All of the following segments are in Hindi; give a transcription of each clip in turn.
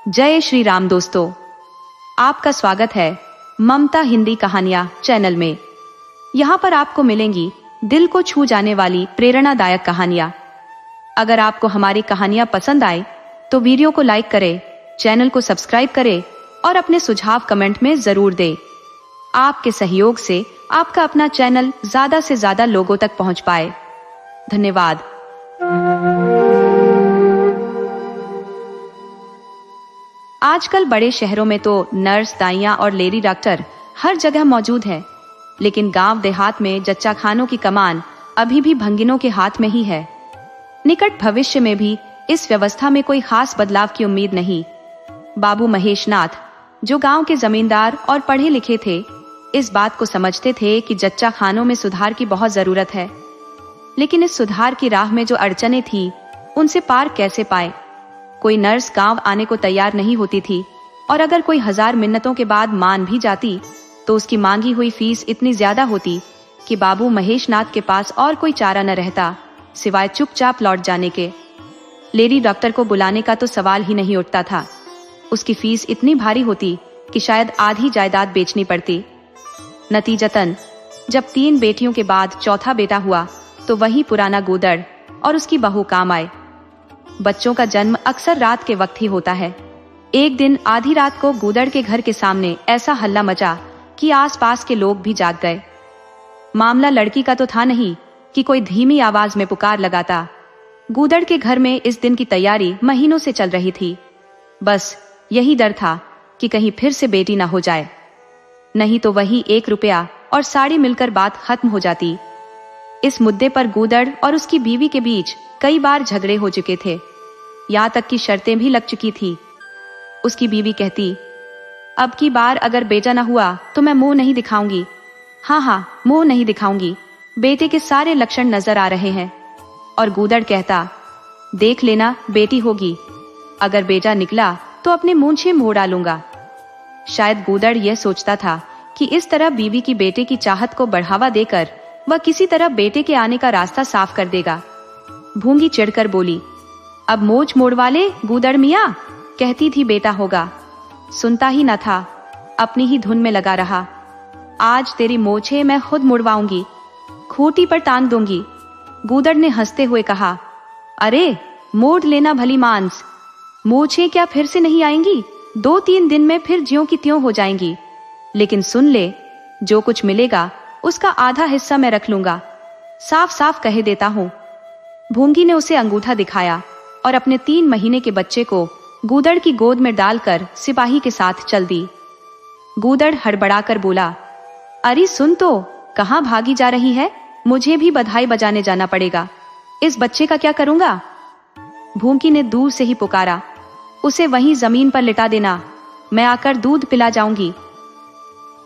जय श्री राम दोस्तों, आपका स्वागत है ममता हिंदी कहानियां चैनल में। यहाँ पर आपको मिलेंगी दिल को छू जाने वाली प्रेरणादायक कहानियां। अगर आपको हमारी कहानियां पसंद आए तो वीडियो को लाइक करें, चैनल को सब्सक्राइब करें और अपने सुझाव कमेंट में जरूर दें। आपके सहयोग से आपका अपना चैनल ज्यादा से ज्यादा लोगों तक पहुंच पाए। धन्यवाद। आजकल बड़े शहरों में तो नर्स, दाइयां और लेडी डॉक्टर हर जगह मौजूद है, लेकिन गांव देहात में जच्चा खानों की कमान अभी भी भंगिनों के हाथ में ही है। निकट भविष्य में भी इस व्यवस्था में कोई खास बदलाव की उम्मीद नहीं। बाबू महेश नाथ, जो गांव के जमींदार और पढ़े लिखे थे, इस बात को समझते थे कि जच्चा खानों में सुधार की बहुत जरूरत है, लेकिन इस सुधार की राह में जो अड़चनें थी उनसे पार कैसे पाए। कोई नर्स गांव आने को तैयार नहीं होती थी, और अगर कोई 1000 मिन्नतों के बाद मान भी जाती तो उसकी मांगी हुई फीस इतनी ज्यादा होती कि बाबू महेश नाथ के पास और कोई चारा न रहता सिवाय चुपचाप लौट जाने के। लेडी डॉक्टर को बुलाने का तो सवाल ही नहीं उठता था। उसकी फीस इतनी भारी होती कि शायद आधी जायदाद बेचनी पड़ती। नतीजतन जब 3 बेटियों के बाद चौथा बेटा हुआ तो वही पुराना गूदड़ और उसकी बहू काम आए। बच्चों का जन्म अक्सर रात के वक्त ही होता है। एक दिन आधी रात को गूदड़ के घर के सामने ऐसा हल्ला मचा कि आसपास के लोग भी जाग गए। मामला लड़की का तो था नहीं कि कोई धीमी आवाज में पुकार लगाता। गूदड़ के घर में इस दिन की तैयारी महीनों से चल रही थी। बस यही डर था कि कहीं फिर से बेटी ना हो जाए, नहीं तो वही 1 रुपया और साड़ी मिलकर बात खत्म हो जाती। इस मुद्दे पर गूदड़ और उसकी बीवी के बीच कई बार झगड़े हो चुके थे, यहाँ तक कि शर्तें भी लग चुकी थी। उसकी बीवी कहती, अब की बार अगर बेटा न हुआ तो मैं मुंह नहीं दिखाऊंगी। हाँ, मुंह नहीं दिखाऊंगी, बेटे के सारे लक्षण नजर आ रहे हैं। और गूदड़ कहता, देख लेना बेटी होगी, अगर बेटा निकला तो अपने मूंछें मोड़ डालूंगा। शायद गूदड़ यह सोचता था कि इस तरह बीवी की बेटे की चाहत को बढ़ावा देकर वह किसी तरह बेटे के आने का रास्ता साफ कर देगा। भूंगी चिढ़कर बोली, अब मोच मोड़वा ले गूदड़ मियाँ, कहती थी बेटा होगा। सुनता ही न था, अपनी ही धुन में लगा रहा। आज तेरी मोछे मैं खुद मुड़वाऊंगी, खूंटी पर टांग दूंगी। गूदड़ ने हंसते हुए कहा, अरे मोड़ लेना भली मांस, मोछे क्या फिर से नहीं आएंगी? 2-3 दिन में फिर ज्यों की त्यों हो जाएंगी। लेकिन सुन ले, जो कुछ मिलेगा उसका आधा हिस्सा मैं रख लूंगा, साफ साफ कह देता हूं। भूंगी ने उसे अंगूठा दिखाया और अपने 3 महीने के बच्चे को गूदड़ की गोद में डालकर सिपाही के साथ चल दी। गूदड़ हड़बड़ाकर बोला, अरे सुन तो, कहाँ भागी जा रही है? मुझे भी बधाई बजाने जाना पड़ेगा, इस बच्चे का क्या करूंगा? भूंगी ने दूर से ही पुकारा, उसे वहीं जमीन पर लिटा देना, मैं आकर दूध पिला जाऊंगी।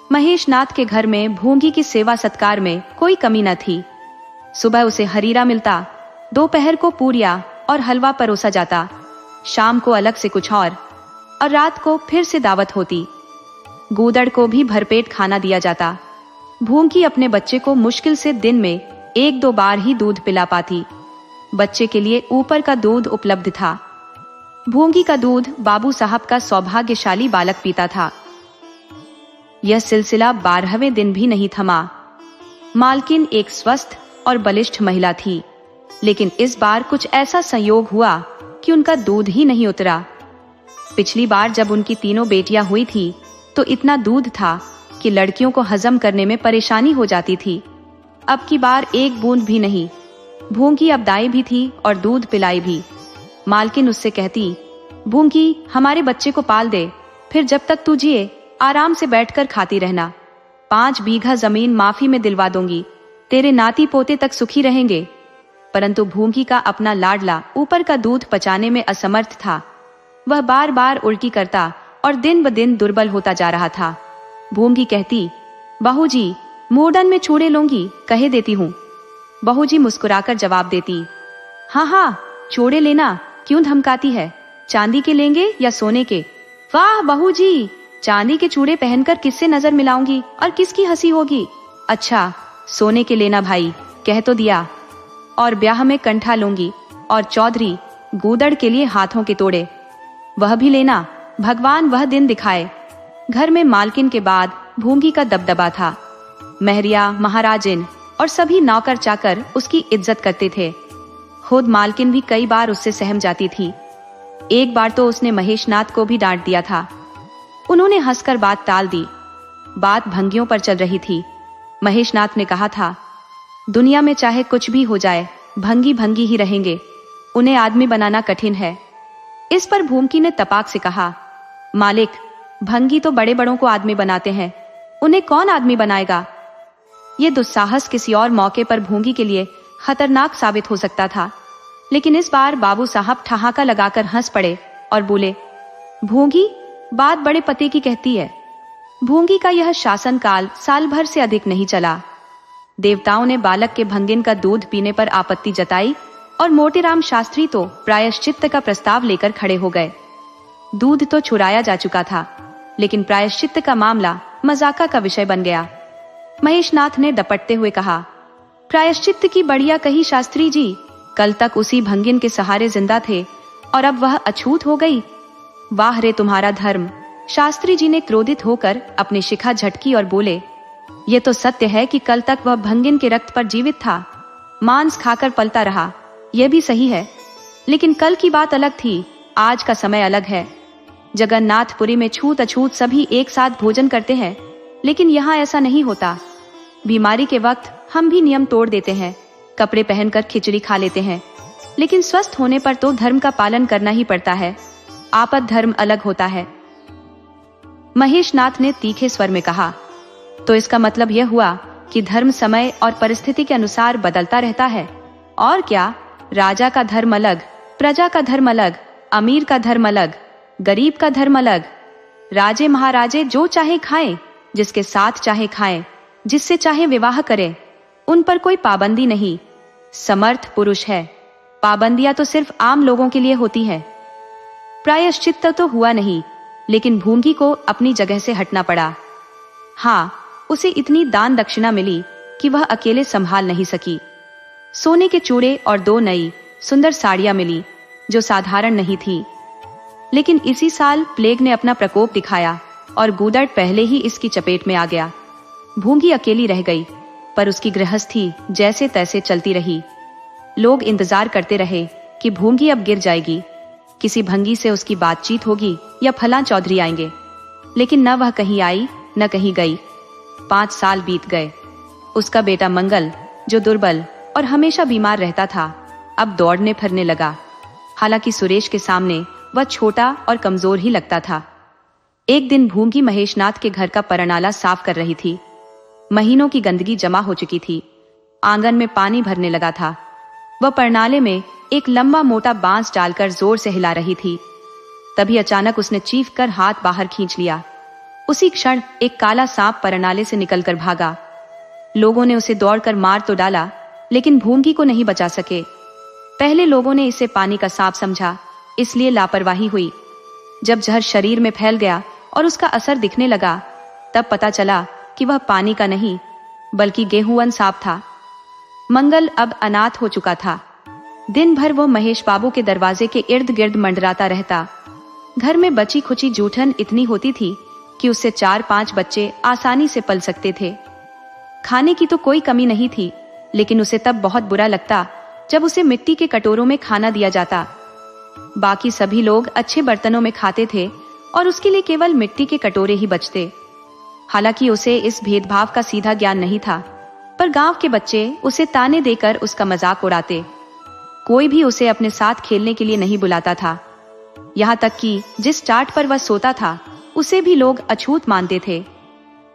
महेश नाथ के घर में भूंगी की सेवा सत्कार में कोई कमी न थी। सुबह उसे हरीरा मिलता, दोपहर को पूरिया और हलवा परोसा जाता, शाम को अलग से कुछ और रात को फिर से दावत होती। गूदड़ को भी भरपेट खाना दिया जाता। भूंगी अपने बच्चे को मुश्किल से दिन में 1-2 बार ही दूध पिला पाती। बच्चे के लिए ऊपर का दूध उपलब्ध था। भूंगी का दूध बाबू साहब का सौभाग्यशाली बालक पीता था। यह सिलसिला 12वें दिन भी नहीं थमा। मालकिन एक स्वस्थ और बलिष्ठ महिला थी, लेकिन इस बार कुछ ऐसा संयोग हुआ कि उनका दूध ही नहीं उतरा। पिछली बार जब उनकी 3 बेटियां हुई थी तो इतना दूध था कि लड़कियों को हजम करने में परेशानी हो जाती थी। अब की बार 1 बूंद भी नहीं। भूंगी अब दाई भी थी और दूध पिलाई भी। मालकिन उससे कहती, भूंगी हमारे बच्चे को पाल दे, फिर जब तक तू जिए आराम से बैठकर खाती रहना। 5 बीघा जमीन माफी में दिलवा दूंगी, तेरे नाती पोते तक सुखी रहेंगे। परंतु भूंगी का अपना लाडला ऊपर का दूध पचाने में असमर्थ था। वह बार बार उल्टी करता और दिन ब दिन दुर्बल होता जा रहा था। भूंगी कहती, बहू जी मोड़न में चूड़े लूंगी, कहे देती हूँ। बहू जी मुस्कुराकर जवाब देती, हाँ चूड़े लेना, क्यों धमकाती है? चांदी के लेंगे या सोने के? वाह बहू जी, चांदी के चूड़े पहनकर किससे नजर मिलाऊंगी और किसकी हंसी होगी? अच्छा सोने के लेना भाई, कह तो दिया। और ब्याह में कंठा लूंगी और चौधरी गूदड़ के लिए हाथों के तोड़े, वह भी लेना, भगवान वह दिन दिखाए। घर में मालकिन के बाद भूंगी का दबदबा था। महरिया, महाराजिन और सभी नौकर चाकर उसकी इज्जत करते थे। खुद मालकिन भी कई बार उससे सहम जाती थी। एक बार तो उसने महेशनाथ को भी डांट दिया था। उन्होंने हंसकर बात टाल दी। बात भंगियों पर चल रही थी। महेशनाथ ने कहा था, दुनिया में चाहे कुछ भी हो जाए, भंगी भंगी ही रहेंगे, उन्हें आदमी बनाना कठिन है। इस पर भूमकी ने तपाक से कहा, मालिक, भंगी तो बड़े बड़ों को आदमी बनाते हैं, उन्हें कौन आदमी बनाएगा। ये दुस्साहस किसी और मौके पर भूंगी के लिए खतरनाक साबित हो सकता था, लेकिन इस बार बाबू साहब ठहाका लगाकर हंस पड़े और बोले, भूंगी, बात बड़े पते की कहती है। भूंगी का यह शासनकाल साल भर से अधिक नहीं चला। देवताओं ने बालक के भंगिन का दूध पीने पर आपत्ति जताई और मोतीराम शास्त्री तो प्रायश्चित्त का प्रस्ताव लेकर खड़े हो गए। दूध तो छुड़ाया जा चुका था, लेकिन प्रायश्चित्त का मामला मजाका का विषय बन गया। महेशनाथ ने दपटते हुए कहा, प्रायश्चित्त की बढ़िया कही शास्त्री जी, कल तक उसी भंगिन के सहारे जिंदा थे और अब वह अछूत हो गई। वाह रे तुम्हारा धर्म। शास्त्री जी ने क्रोधित होकर अपनी शिखा झटकी और बोले, ये तो सत्य है कि कल तक वह भंगिन के रक्त पर जीवित था, मांस खाकर पलता रहा, यह भी सही है, लेकिन कल की बात अलग थी, आज का समय अलग है। जगन्नाथपुरी में छूत अछूत सभी एक साथ भोजन करते हैं, लेकिन यहाँ ऐसा नहीं होता। बीमारी के वक्त हम भी नियम तोड़ देते हैं, कपड़े पहनकर खिचड़ी खा लेते हैं, लेकिन स्वस्थ होने पर तो धर्म का पालन करना ही पड़ता है। आपद धर्म अलग होता है। महेशनाथ ने तीखे स्वर में कहा, तो इसका मतलब यह हुआ कि धर्म समय और परिस्थिति के अनुसार बदलता रहता है। और क्या, राजा का धर्म अलग, प्रजा का धर्म अलग, अमीर का धर्म अलग, गरीब का धर्म अलग। राजे महाराजे जो चाहे खाएं, जिसके साथ चाहे खाएं, जिससे चाहे विवाह करें, उन पर कोई पाबंदी नहीं। समर्थ पुरुष है, पाबंदियां तो सिर्फ आम लोगों के लिए होती है। प्रायश्चित्त तो हुआ नहीं, लेकिन भूंगी को अपनी जगह से हटना पड़ा। हाँ, उसे इतनी दान दक्षिणा मिली कि वह अकेले संभाल नहीं सकी। सोने के चूड़े और 2 नई सुंदर साड़ियां मिली, जो साधारण नहीं थी। लेकिन इसी साल प्लेग ने अपना प्रकोप दिखाया और गूदड़ पहले ही इसकी चपेट में आ गया। भूंगी अकेली रह गई, पर उसकी गृहस्थी जैसे तैसे चलती रही। लोग इंतजार करते रहे कि भूंगी अब गिर जाएगी, किसी भंगी से उसकी बातचीत होगी या फलां चौधरी आएंगे, लेकिन न वह कहीं आई न कहीं गई। 5 साल बीत गए। उसका बेटा मंगल, जो दुर्बल और हमेशा बीमार रहता था, अब दौड़ने फिरने लगा। हालांकि सुरेश के सामने वह छोटा और कमजोर ही लगता था। एक दिन भूंगी महेशनाथ के घर का परनाला साफ कर रही थी। महीनों की गंदगी जमा हो चुकी थी। आंगन में पानी भरने लगा था। वह परनाले में एक लंबा मोटा बांस डालकर जोर से हिला रही थी। तभी अचानक उसने चीख कर हाथ बाहर खींच लिया। उसी क्षण एक काला सांप परनाले से निकलकर भागा। लोगों ने उसे दौड़कर मार तो डाला, लेकिन भूंगी को नहीं बचा सके। पहले लोगों ने इसे पानी का सांप समझा, इसलिए लापरवाही हुई। जब जहर शरीर में फैल गया और उसका असर दिखने लगा, तब पता चला कि वह पानी का नहीं, बल्कि गेहूं सांप था। मंगल अब अनाथ हो चुका था। दिन भर वो महेश बाबू के दरवाजे के इर्द गिर्द मंडराता रहता। घर में बची खुची जूठन इतनी होती थी कि उससे 4-5 बच्चे आसानी से पल सकते थे। खाने की तो कोई कमी नहीं थी, लेकिन उसे तब बहुत बुरा लगता जब उसे मिट्टी के कटोरों में खाना दिया जाता। बाकी सभी लोग अच्छे बर्तनों में खाते थे और उसके लिए केवल मिट्टी के कटोरे ही बचते। हालांकि उसे इस भेदभाव का सीधा ज्ञान नहीं था, पर गांव के बच्चे उसे ताने देकर उसका मजाक उड़ाते। कोई भी उसे अपने साथ खेलने के लिए नहीं बुलाता था। यहाँ तक कि जिस टाट पर वह सोता था, उसे भी लोग अछूत मानते थे।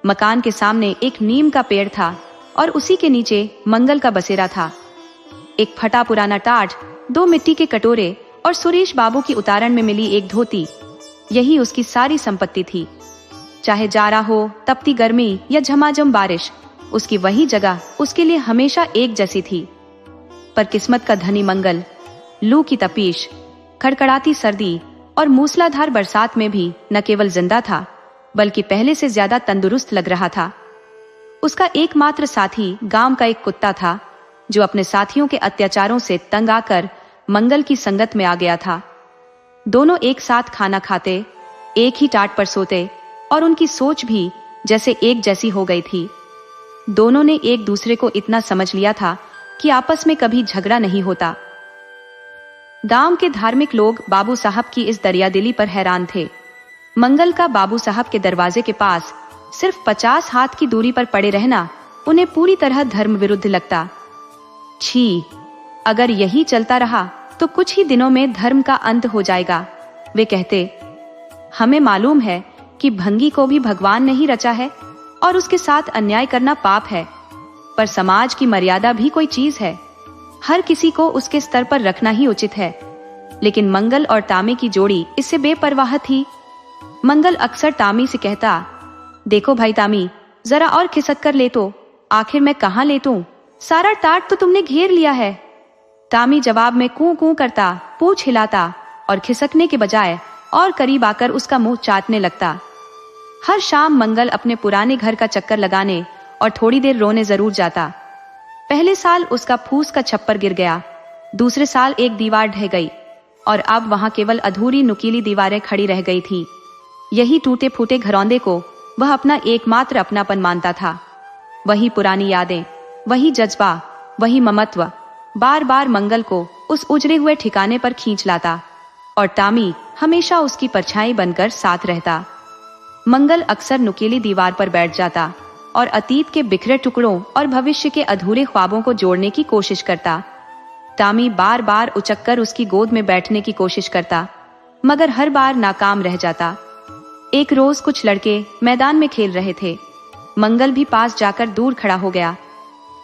मकान के सामने एक नीम का पेड़ था और उसी के नीचे मंगल का बसेरा था। एक फटा पुराना टाट, 2 मिट्टी के कटोरे और सुरेश बाबू की उतारण में मिली एक धोती, यही उसकी सारी संपत्ति थी। चाहे जाड़ा हो, तपती गर्मी या झमाझम बारिश, उसकी वही जगह उसके लिए हमेशा एक जैसी थी। पर किस्मत का धनी मंगल लू की तपीश, खड़खड़ाती सर्दी और मूसलाधार बरसात में भी न केवल जिंदा था, बल्कि पहले से ज्यादा तंदुरुस्त लग रहा था। उसका एकमात्र साथी गांव का एक कुत्ता था, जो अपने साथियों के अत्याचारों से तंग आकर मंगल की संगत में आ गया था। दोनों एक साथ खाना खाते, एक ही टाट पर सोते और उनकी सोच भी जैसे एक जैसी हो गई थी। दोनों ने एक दूसरे को इतना समझ लिया था कि आपस में कभी झगड़ा नहीं होता। गांव के धार्मिक लोग बाबू साहब की इस दरियादिली पर हैरान थे। मंगल का बाबू साहब के दरवाजे के पास सिर्फ 50 हाथ की दूरी पर पड़े रहना उन्हें पूरी तरह धर्म विरुद्ध लगता। छी, अगर यही चलता रहा तो कुछ ही दिनों में धर्म का अंत हो जाएगा। वे कहते, हमें मालूम है कि भंगी को भी भगवान ने ही रचा है और उसके साथ अन्याय करना पाप है, पर समाज की मर्यादा भी कोई चीज है। हर किसी को उसके स्तर पर रखना ही उचित है। लेकिन मंगल और तामी की जोड़ी इससे बेपरवाह थी। मंगल अक्सर तामी से कहता, देखो भाई तामी, जरा और खिसक कर ले तो, आखिर मैं कहाँ लेतूं? सारा टाट तो तुमने घेर लिया है। तामी जवाब में कूं कूं करता, पूंछ हिलाता और खिसकने के बजाय और करीब आकर उसका मुंह चाटने लगता। हर शाम मंगल अपने पुराने घर का चक्कर लगाने और थोड़ी देर रोने जरूर जाता। पहले साल उसका फूस का छप्पर गिर गया, दूसरे साल एक दीवार ढह गई और अब वहां केवल अधूरी नुकीली दीवारें खड़ी रह गई थी। यही टूटे फूटे घरौंदे को वह अपना एकमात्र अपनापन मानता था। वही पुरानी यादें, वही जज्बा, वही ममत्व बार बार मंगल को उस उजड़े हुए ठिकाने पर खींच लाता और तामी हमेशा उसकी परछाई बनकर साथ रहता। मंगल अक्सर नुकीली दीवार पर बैठ जाता और अतीत के बिखरे टुकड़ों और भविष्य के अधूरे ख्वाबों को जोड़ने की कोशिश करता। तामी बार बार उचककर उसकी गोद में बैठने की कोशिश करता, मगर हर बार नाकाम रह जाता। एक रोज कुछ लड़के मैदान में खेल रहे थे। मंगल भी पास जाकर दूर खड़ा हो गया।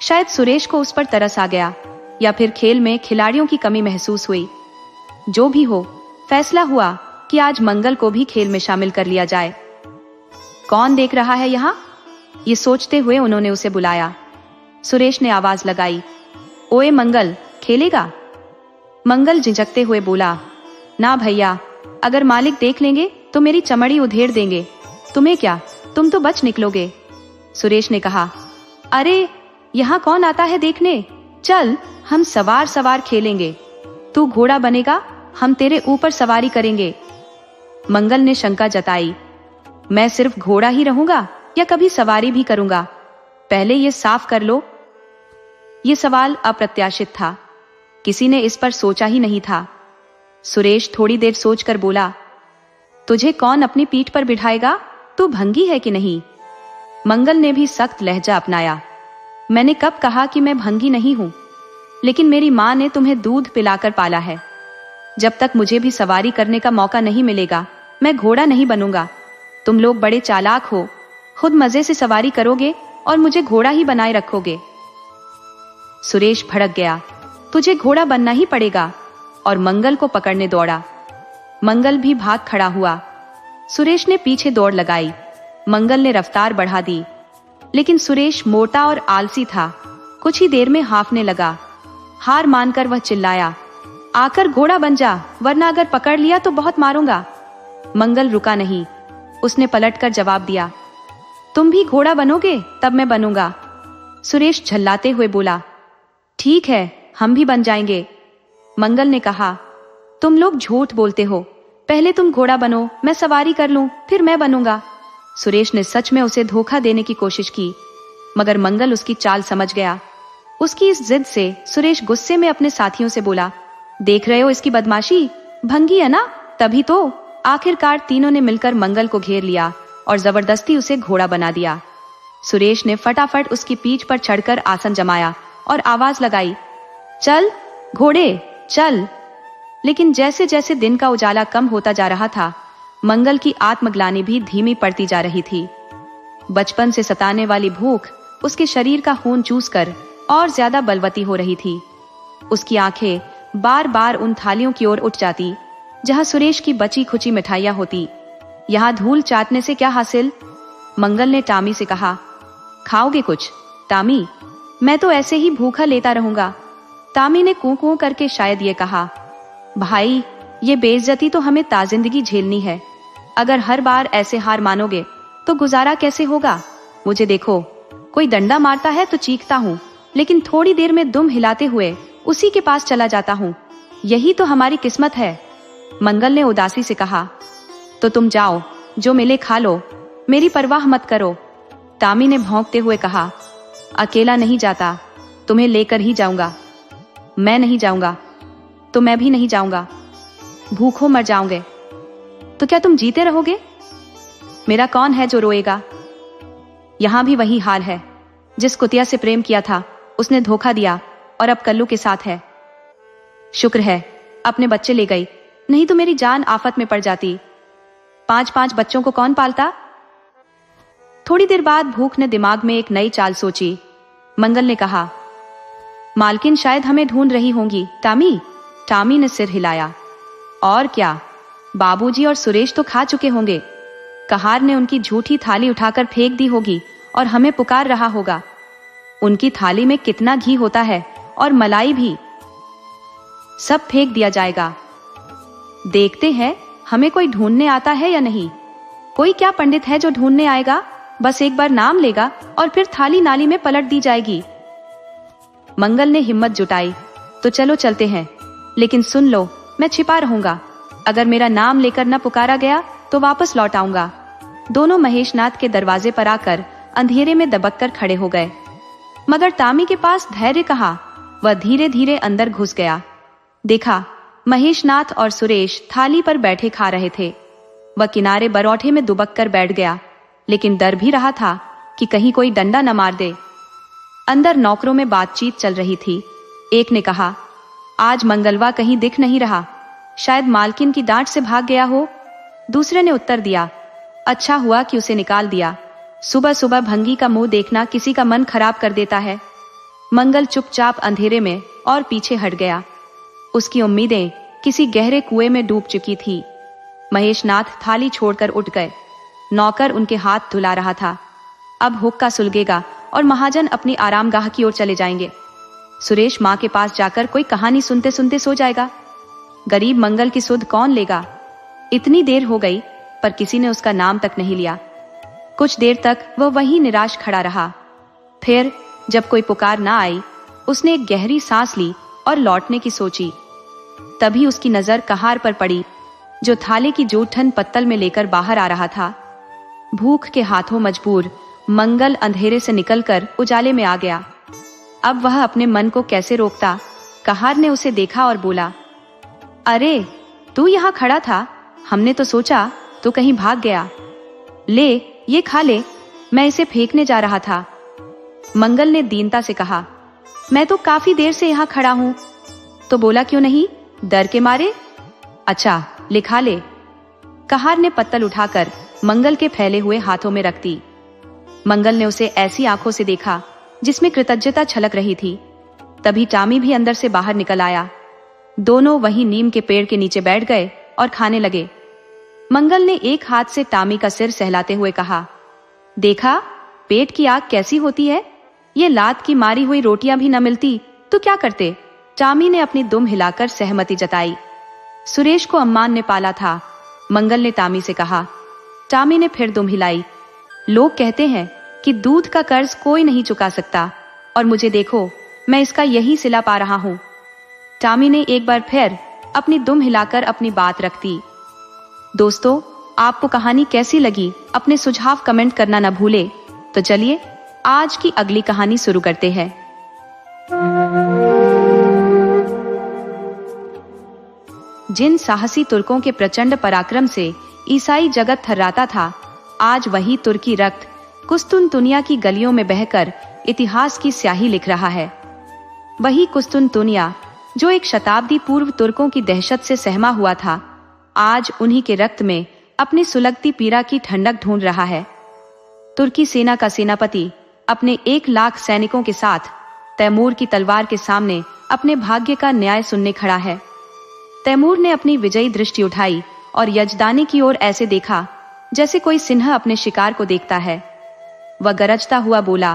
शायद सुरेश को उस पर तरस आ गया या फिर खेल में खिलाड़ियों की कमी महसूस हुई। जो भी हो, फैसला हुआ कि आज मंगल को भी खेल में शामिल कर लिया जाए। कौन देख रहा है यहाँ? ये सोचते हुए उन्होंने उसे बुलाया। सुरेश ने आवाज लगाई, ओए मंगल, खेलेगा? मंगल झिझकते हुए बोला, ना भैया, अगर मालिक देख लेंगे तो मेरी चमड़ी उधेड़ देंगे। तुम्हें क्या, तुम तो बच निकलोगे। सुरेश ने कहा, अरे यहाँ कौन आता है देखने? चल, हम सवार सवार खेलेंगे। तू घोड़ा बनेगा, हम तेरे ऊपर सवारी करेंगे। मंगल ने शंका जताई, मैं सिर्फ घोड़ा ही रहूंगा या कभी सवारी भी करूंगा? पहले ये साफ कर लो। ये सवाल अप्रत्याशित था, किसी ने इस पर सोचा ही नहीं था। सुरेश थोड़ी देर सोचकर बोला, तुझे कौन अपनी पीठ पर बिठाएगा? तू भंगी है कि नहीं? मंगल ने भी सख्त लहजा अपनाया, मैंने कब कहा कि मैं भंगी नहीं हूं? लेकिन मेरी मां ने तुम्हें दूध पिलाकर पाला है। जब तक मुझे भी सवारी करने का मौका नहीं मिलेगा, मैं घोड़ा नहीं बनूंगा। तुम लोग बड़े चालाक हो, खुद मजे से सवारी करोगे और मुझे घोड़ा ही बनाए रखोगे। सुरेश भड़क गया, तुझे घोड़ा बनना ही पड़ेगा, और मंगल को पकड़ने दौड़ा। मंगल भी भाग खड़ा हुआ। सुरेश ने पीछे दौड़ लगाई। मंगल ने रफ्तार बढ़ा दी, लेकिन सुरेश मोटा और आलसी था। कुछ ही देर में हांफने लगा। हार मानकर वह चिल्लाया, आकर घोड़ा बन जा, वरना अगर पकड़ लिया तो बहुत मारूंगा। मंगल रुका नहीं, उसने पलटकर जवाब दिया, तुम भी घोड़ा बनोगे तब मैं बनूंगा। सुरेश झल्लाते हुए बोला, ठीक है, हम भी बन जाएंगे। मंगल ने कहा, तुम लोग झूठ बोलते हो, पहले तुम घोड़ा बनो, मैं सवारी कर लूं, फिर मैं बनूंगा। सुरेश ने सच में उसे धोखा देने की कोशिश की, मगर मंगल उसकी चाल समझ गया। उसकी इस जिद से सुरेश गुस्से में अपने साथियों से बोला, देख रहे हो इसकी बदमाशी, भंगी है ना, तभी तो। आखिरकार तीनों ने मिलकर मंगल को घेर लिया और जबरदस्ती उसे घोड़ा बना दिया। सुरेश ने फटाफट उसकी पीठ पर चढ़कर आसन जमाया और आवाज लगाई, चल घोड़े चल। लेकिन जैसे जैसे दिन का उजाला कम होता जा रहा था, मंगल की आत्मग्लानि भी धीमी पड़ती जा रही थी। बचपन से सताने वाली भूख उसके शरीर का खून चूसकर और ज्यादा बलवती हो रही थी। उसकी आंखें बार बार उन थालियों की ओर उठ जाती जहां सुरेश की बची खुची मिठाइयां होती। यहाँ धूल चाटने से क्या हासिल? मंगल ने टामी से कहा, खाओगे कुछ? टामी, मैं तो ऐसे ही भूखा लेता रहूंगा। टामी ने कूं कूं करके शायद ये कहा, भाई ये बेइज्जती तो हमें ताजिंदगी झेलनी है। अगर हर बार ऐसे हार मानोगे तो गुजारा कैसे होगा? मुझे देखो, कोई डंडा मारता है तो चीखता हूँ, लेकिन थोड़ी देर में दुम हिलाते हुए उसी के पास चला जाता हूँ। यही तो हमारी किस्मत है। मंगल ने उदासी से कहा, तो तुम जाओ, जो मिले खा लो, मेरी परवाह मत करो। टामी ने भौंकते हुए कहा, अकेला नहीं जाता, तुम्हें लेकर ही जाऊंगा। मैं नहीं जाऊंगा, तो मैं भी नहीं जाऊंगा। भूखों मर जाओगे तो क्या तुम जीते रहोगे? मेरा कौन है जो रोएगा? यहां भी वही हाल है। जिस कुतिया से प्रेम किया था उसने धोखा दिया और अब कल्लू के साथ है। शुक्र है अपने बच्चे ले गई, नहीं तो मेरी जान आफत में पड़ जाती। 5-5 बच्चों को कौन पालता? थोड़ी देर बाद भूख ने दिमाग में एक नई चाल सोची। मंगल ने कहा, मालकिन शायद हमें ढूंढ रही होंगी। टामी ने सिर हिलाया। और क्या, बाबूजी और सुरेश तो खा चुके होंगे। कहार ने उनकी झूठी थाली उठाकर फेंक दी होगी और हमें पुकार रहा होगा। उनकी थाली में कितना घी होता है और मलाई भी, सब फेंक दिया जाएगा। देखते हैं हमें कोई ढूंढने आता है या नहीं। कोई क्या पंडित है जो ढूंढने आएगा? बस एक बार नाम लेगा और फिर थाली नाली में पलट दी जाएगी। मंगल ने हिम्मत जुटाई, तो चलो चलते हैं, लेकिन सुन लो, मैं छिपा रहूंगा। अगर मेरा नाम लेकर न पुकारा गया तो वापस लौट आऊंगा। दोनों महेशनाथ के दरवाजे पर आकर अंधेरे में दबक कर खड़े हो गए, मगर टामी के पास धैर्य कहाँ। वह धीरे धीरे अंदर घुस गया। देखा, महेशनाथ और सुरेश थाली पर बैठे खा रहे थे। वह किनारे बरौठे में दुबक कर बैठ गया, लेकिन डर भी रहा था कि कहीं कोई डंडा न मार दे। अंदर नौकरों में बातचीत चल रही थी। एक ने कहा, आज मंगलवा कहीं दिख नहीं रहा, शायद मालकिन की डांट से भाग गया हो। दूसरे ने उत्तर दिया, अच्छा हुआ कि उसे निकाल दिया। सुबह सुबह भंगी का मुंह देखना किसी का मन खराब कर देता है। मंगल चुपचाप अंधेरे में और पीछे हट गया। उसकी उम्मीदें किसी गहरे कुएं में डूब चुकी थी। महेशनाथ थाली छोड़कर उठ गए। नौकर उनके हाथ धुला रहा था। अब हुक्का सुलगेगा और महाजन अपनी आरामगाह की ओर चले जाएंगे। सुरेश माँ के पास जाकर कोई कहानी सुनते सुनते सो जाएगा। गरीब मंगल की सुध कौन लेगा? इतनी देर हो गई पर किसी ने उसका नाम तक नहीं लिया। कुछ देर तक वह वहीं निराश खड़ा रहा। फिर जब कोई पुकार ना आई, उसने एक गहरी सांस ली और लौटने की सोची। तभी उसकी नजर कहार पर पड़ी, जो थाले की जूठन पत्तल में लेकर बाहर आ रहा था। भूख के हाथों मजबूर मंगल अंधेरे से निकलकर उजाले में आ गया। अब वह अपने मन को कैसे रोकता। कहार ने उसे देखा और बोला, अरे तू यहाँ खड़ा था, हमने तो सोचा तू कहीं भाग गया। ले ये खा ले, मैं इसे फेंकने जा रहा था। मंगल ने दीनता से कहा, मैं तो काफी देर से यहाँ खड़ा हूं। तो बोला क्यों नहीं? डर के मारे? अच्छा ले खा ले। कहार ने पत्तल उठाकर मंगल के फैले हुए हाथों में रख दी। मंगल ने उसे ऐसी आंखों से देखा जिसमें कृतज्ञता छलक रही थी। तभी टामी भी अंदर से बाहर निकल आया। दोनों वहीं नीम के पेड़ के नीचे बैठ गए और खाने लगे। मंगल ने एक हाथ से टामी का सिर सहलाते हुए कहा, देखा पेट की आग कैसी होती है। ये लात की मारी हुई रोटियां भी न मिलती तो क्या करते? टामी ने अपनी दुम हिलाकर सहमति जताई। सुरेश को अम्मान ने पाला था, मंगल ने टामी से कहा। टामी ने फिर दुम हिलाई। लोग कहते हैं कि दूध का कर्ज कोई नहीं चुका सकता, और मुझे देखो, मैं इसका यही सिला पा रहा हूं। टामी ने एक बार फिर अपनी दुम हिलाकर अपनी बात रख दी। दोस्तों, आपको कहानी कैसी लगी अपने सुझाव कमेंट करना न भूले। तो चलिए आज की अगली कहानी शुरू करते हैं। जिन साहसी तुर्कों के प्रचंड पराक्रम से ईसाई जगत थर्राता था, आज वही तुर्की रक्त कुस्तुनतुनिया की गलियों में बहकर इतिहास की स्याही लिख रहा है। वही कुस्तुनतुनिया जो एक शताब्दी पूर्व तुर्कों की दहशत से सहमा हुआ था, आज उन्हीं के रक्त में अपनी सुलगती पीड़ा की ठंडक ढूंढ रहा है। तुर्की सेना का सेनापति अपने 1 लाख सैनिकों के साथ तैमूर की तलवार के सामने अपने भाग्य का न्याय सुनने खड़ा है। तैमूर ने अपनी विजयी दृष्टि उठाई और यजदानी की ओर ऐसे देखा जैसे कोई सिंह अपने शिकार को देखता है। वह गरजता हुआ बोला,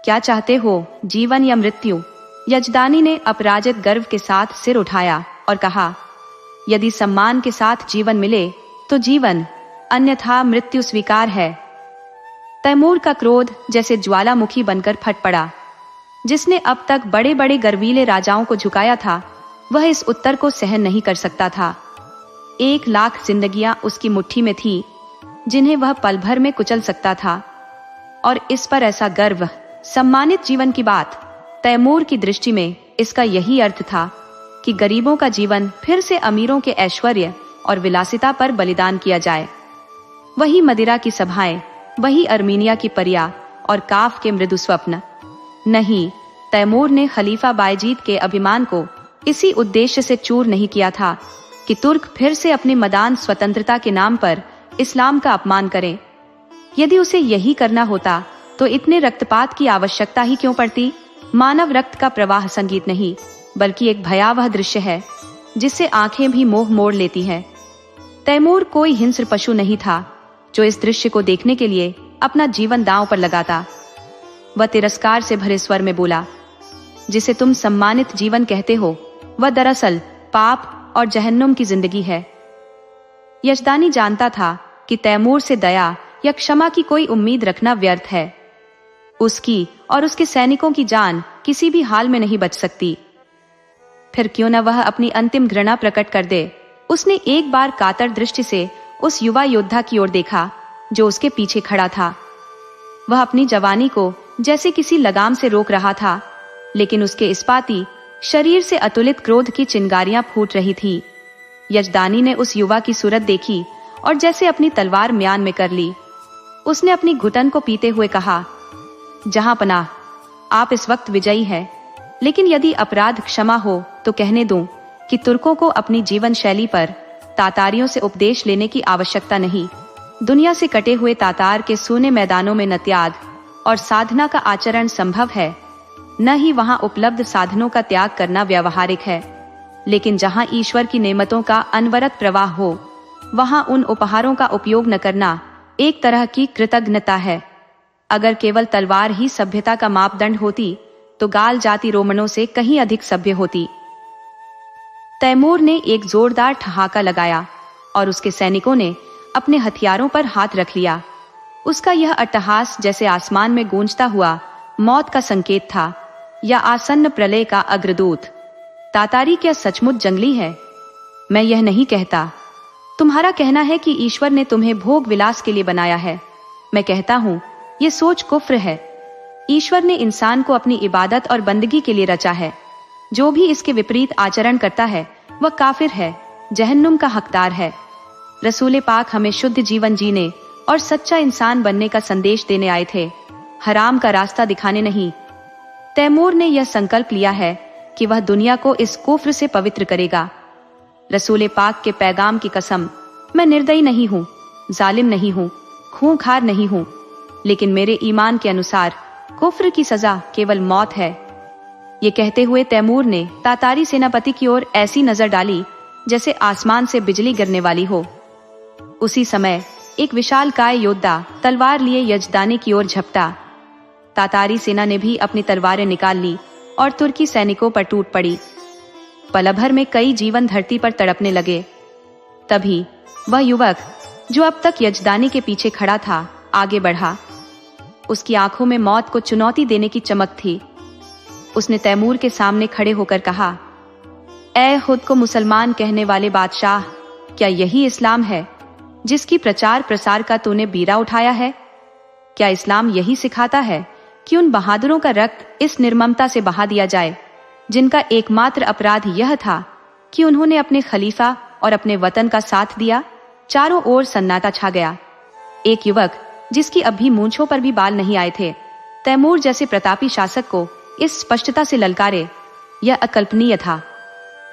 क्या चाहते हो, जीवन या मृत्यु? यजदानी ने अपराजित गर्व के साथ सिर उठाया और कहा, यदि सम्मान के साथ जीवन मिले तो जीवन, अन्यथा मृत्यु स्वीकार है। तैमूर का क्रोध जैसे ज्वालामुखी बनकर फट पड़ा। जिसने अब तक बड़े बड़े गर्वीले राजाओं को झुकाया था, वह इस उत्तर को सहन नहीं कर सकता था। 1,00,000 जिंदगियां उसकी मुट्ठी में थी, जिन्हें वह पल भर में कुचल सकता था। और इस पर ऐसा गर्व, सम्मानित जीवन की बात। तैमूर की दृष्टि में इसका यही अर्थ था कि गरीबों का जीवन फिर से अमीरों के ऐश्वर्य और विलासिता पर बलिदान किया जाए। वही मदिरा की सभाएं, वही अर्मीनिया की परिया और काफ के मृदु स्वप्न। नहीं, तैमूर ने खलीफा बायजीद के अभिमान को इसी उद्देश्य से चूर नहीं किया था कि तुर्क फिर से अपनी मदान स्वतंत्रता के नाम पर इस्लाम का अपमान करें। यदि उसे यही करना होता तो इतने रक्तपात की आवश्यकता ही क्यों पड़ती? मानव रक्त का प्रवाह संगीत नहीं, बल्कि एक भयावह दृश्य है जिससे आंखें भी मोह मोड़ लेती हैं। तैमूर कोई हिंस्र पशु नहीं था जो इस दृश्य को देखने के लिए अपना जीवन दांव पर लगाता। वह तिरस्कार से भरे स्वर में बोला, जिसे तुम सम्मानित जीवन कहते हो, वह दरअसल पाप और जहन्नुम की जिंदगी है। यजदानी जानता था कि तैमूर से दया या क्षमा की कोई उम्मीद रखना व्यर्थ है। उसकी और उसके सैनिकों की जान किसी भी हाल में नहीं बच सकती। फिर क्यों न वह अपनी अंतिम घृणा प्रकट कर दे। उसने एक बार कातर दृष्टि से उस युवा योद्धा की ओर देखा जो उसके पीछे खड़ा था। वह अपनी जवानी को जैसे किसी लगाम से रोक रहा था, लेकिन उसके इस्पाती शरीर से अतुलित क्रोध की चिंगारियां फूट रही थी। यजदानी ने उस युवा की सूरत देखी और जैसे अपनी तलवार म्यान में कर ली। उसने अपनी घुटन को पीते हुए कहा, जहां पनाह, आप इस वक्त विजयी है, लेकिन यदि अपराध क्षमा हो तो कहने दूं कि तुर्कों को अपनी जीवन शैली पर तातारियों से उपदेश लेने की आवश्यकता नहीं। दुनिया से कटे हुए तातार के सूने मैदानों में न त्याग और साधना का आचरण संभव है, न ही वहां उपलब्ध साधनों का त्याग करना व्यावहारिक है। लेकिन जहां ईश्वर की नेमतों का अनवरत प्रवाह हो, वहां उन उपहारों का उपयोग न करना एक तरह की कृतज्ञता है। अगर केवल तलवार ही सभ्यता का मापदंड होती तो गाल जाति रोमनों से कहीं अधिक सभ्य होती। तैमूर ने एक जोरदार ठहाका लगाया और उसके सैनिकों ने अपने हथियारों पर हाथ रख लिया। उसका यह अट्टहास जैसे आसमान में गूंजता हुआ मौत का संकेत था या आसन्न प्रलय का अग्रदूत। तातारी क्या सचमुच जंगली है? मैं यह नहीं कहता। तुम्हारा कहना है कि ईश्वर ने तुम्हें भोग विलास के लिए बनाया है। मैं कहता हूँ ये सोच कुफ्र है। ईश्वर ने इंसान को अपनी इबादत और बंदगी के लिए रचा है। जो भी इसके विपरीत आचरण करता है वह काफिर है, जहन्नुम का हकदार है। रसूल पाक हमें शुद्ध जीवन जीने और सच्चा इंसान बनने का संदेश देने आए थे, हराम का रास्ता दिखाने नहीं। तैमूर ने यह संकल्प लिया है कि वह दुनिया को इस कुफ्र से पवित्र करेगा। रसूल पाक के पैगाम की कसम, मैं निर्दयी नहीं हूँ, जालिम नहीं हूँ, खूंखार नहीं हूँ, लेकिन मेरे ईमान के अनुसार कुफ्र की सजा केवल मौत है। ये कहते हुए तैमूर ने तातारी सेनापति की ओर ऐसी नजर डाली जैसे आसमान से बिजली गिरने वाली हो। उसी समय एक विशालकाय योद्धा तलवार लिए यजदानी की ओर झपटा। तातारी सेना ने भी अपनी तलवारें निकाल ली और तुर्की सैनिकों पर टूट पड़ी। पल भर में कई जीवन धरती पर तड़पने लगे। तभी वह युवक जो अब तक यजदानी के पीछे खड़ा था आगे बढ़ा। उसकी आंखों में मौत को चुनौती देने की चमक थी। उसने तैमूर के सामने खड़े होकर कहा, ऐ खुद को मुसलमान कहने वाले बादशाह, क्या यही इस्लाम है जिसकी प्रचार प्रसार का तूने बीड़ा उठाया है? क्या इस्लाम यही सिखाता है कि उन बहादुरों का रक्त इस निर्ममता से बहा दिया जाए जिनका एकमात्र अपराध यह था कि उन्होंने अपने खलीफा और अपने वतन का साथ दिया? चारों ओर सन्नाटा छा गया। एक युवक जिसकी अभी मूंछों पर भी बाल नहीं आए थे, तैमूर जैसे प्रतापी शासक को इस स्पष्टता से ललकारे, यह अकल्पनीय था।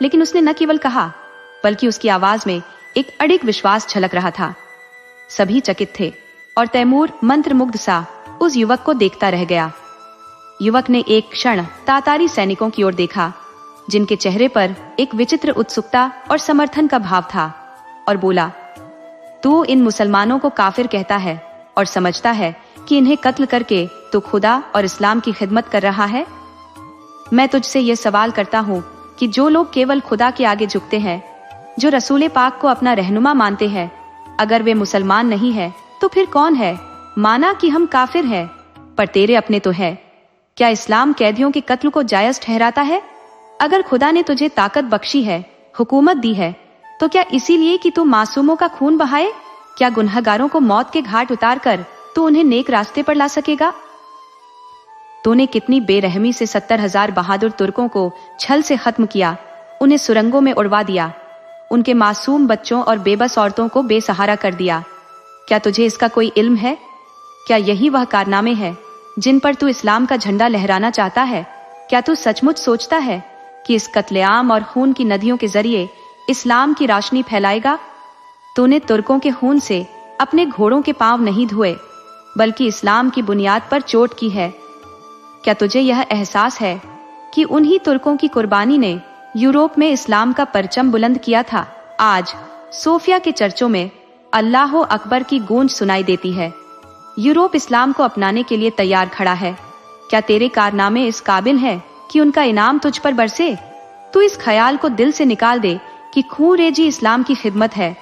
लेकिन उसने न केवल कहा, बल्कि उसकी आवाज में एक अडिग विश्वास झलक रहा था। सभी चकित थे और तैमूर मंत्रमुग्ध सा उस युवक को देखता रह गया। युवक ने एक क्षण तातारी सैनिकों की ओर देखा, जिनके चेहरे पर एक विचित्र उत्सुकता और समर्थन का भाव था, और बोला, तू इन मुसलमानों को काफिर कहता है और समझता है कि इन्हें कत्ल करके तो खुदा और इस्लाम की खिदमत कर रहा है? मैं तुझसे यह सवाल करता हूँ कि जो लोग केवल खुदा के आगे झुकते हैं, जो रसूल पाक को अपना रहनुमा मानते हैं, अगर वे मुसलमान नहीं है तो फिर कौन है? माना कि हम काफिर हैं, पर तेरे अपने तो है। क्या इस्लाम कैदियों के कत्ल को जायज ठहराता है? अगर खुदा ने तुझे ताकत बख्शी है, हुकूमत दी है, तो क्या इसीलिए कि तू मासूमों का खून बहाए? क्या गुनहगारों को मौत के घाट उतार कर तू उन्हें नेक रास्ते पर ला सकेगा? तूने कितनी बेरहमी से 70,000 बहादुर तुर्कों को छल से खत्म किया, उन्हें सुरंगों में उड़वा दिया, उनके मासूम बच्चों और बेबस औरतों को बेसहारा कर दिया। क्या तुझे इसका कोई इल्म है? क्या यही वह कारनामे हैं जिन पर तू इस्लाम का झंडा लहराना चाहता है? क्या तू सचमुच सोचता है कि इस कत्लेआम और खून की नदियों के जरिए इस्लाम की रोशनी फैलाएगा? तूने तुर्कों के खून से अपने घोड़ों के पांव नहीं धोए, बल्कि इस्लाम की बुनियाद पर चोट की है। क्या तुझे यह एहसास है कि उन्हीं तुर्कों की कुर्बानी ने यूरोप में इस्लाम का परचम बुलंद किया था? आज सोफिया के चर्चों में अल्लाह अकबर की गूंज सुनाई देती है। यूरोप इस्लाम को अपनाने के लिए तैयार खड़ा है। क्या तेरे कारनामे इस काबिल है कि उनका इनाम तुझ पर बरसे? तू इस ख्याल को दिल से निकाल दे कि खून रेजी इस्लाम की खिदमत है।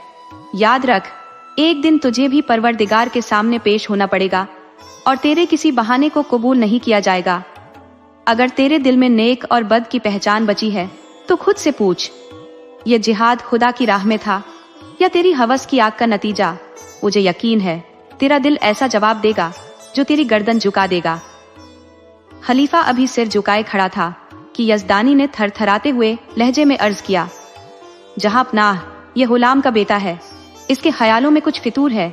याद रख, एक दिन तुझे भी परवरदिगार के सामने पेश होना पड़ेगा और तेरे किसी बहाने को कबूल नहीं किया जाएगा। अगर तेरे दिल में नेक और बद की पहचान बची है तो खुद से पूछ, यह जिहाद खुदा की राह में था या तेरी हवस की आग का नतीजा? मुझे यकीन है तेरा दिल ऐसा जवाब देगा जो तेरी गर्दन झुका देगा। खलीफा अभी सिर झुकाए खड़ा था कि यजदानी ने थरथराते हुए लहजे में अर्ज किया, जहां पनाह, यह गुलाम का बेटा है, इसके ख्यालों में कुछ फितूर है।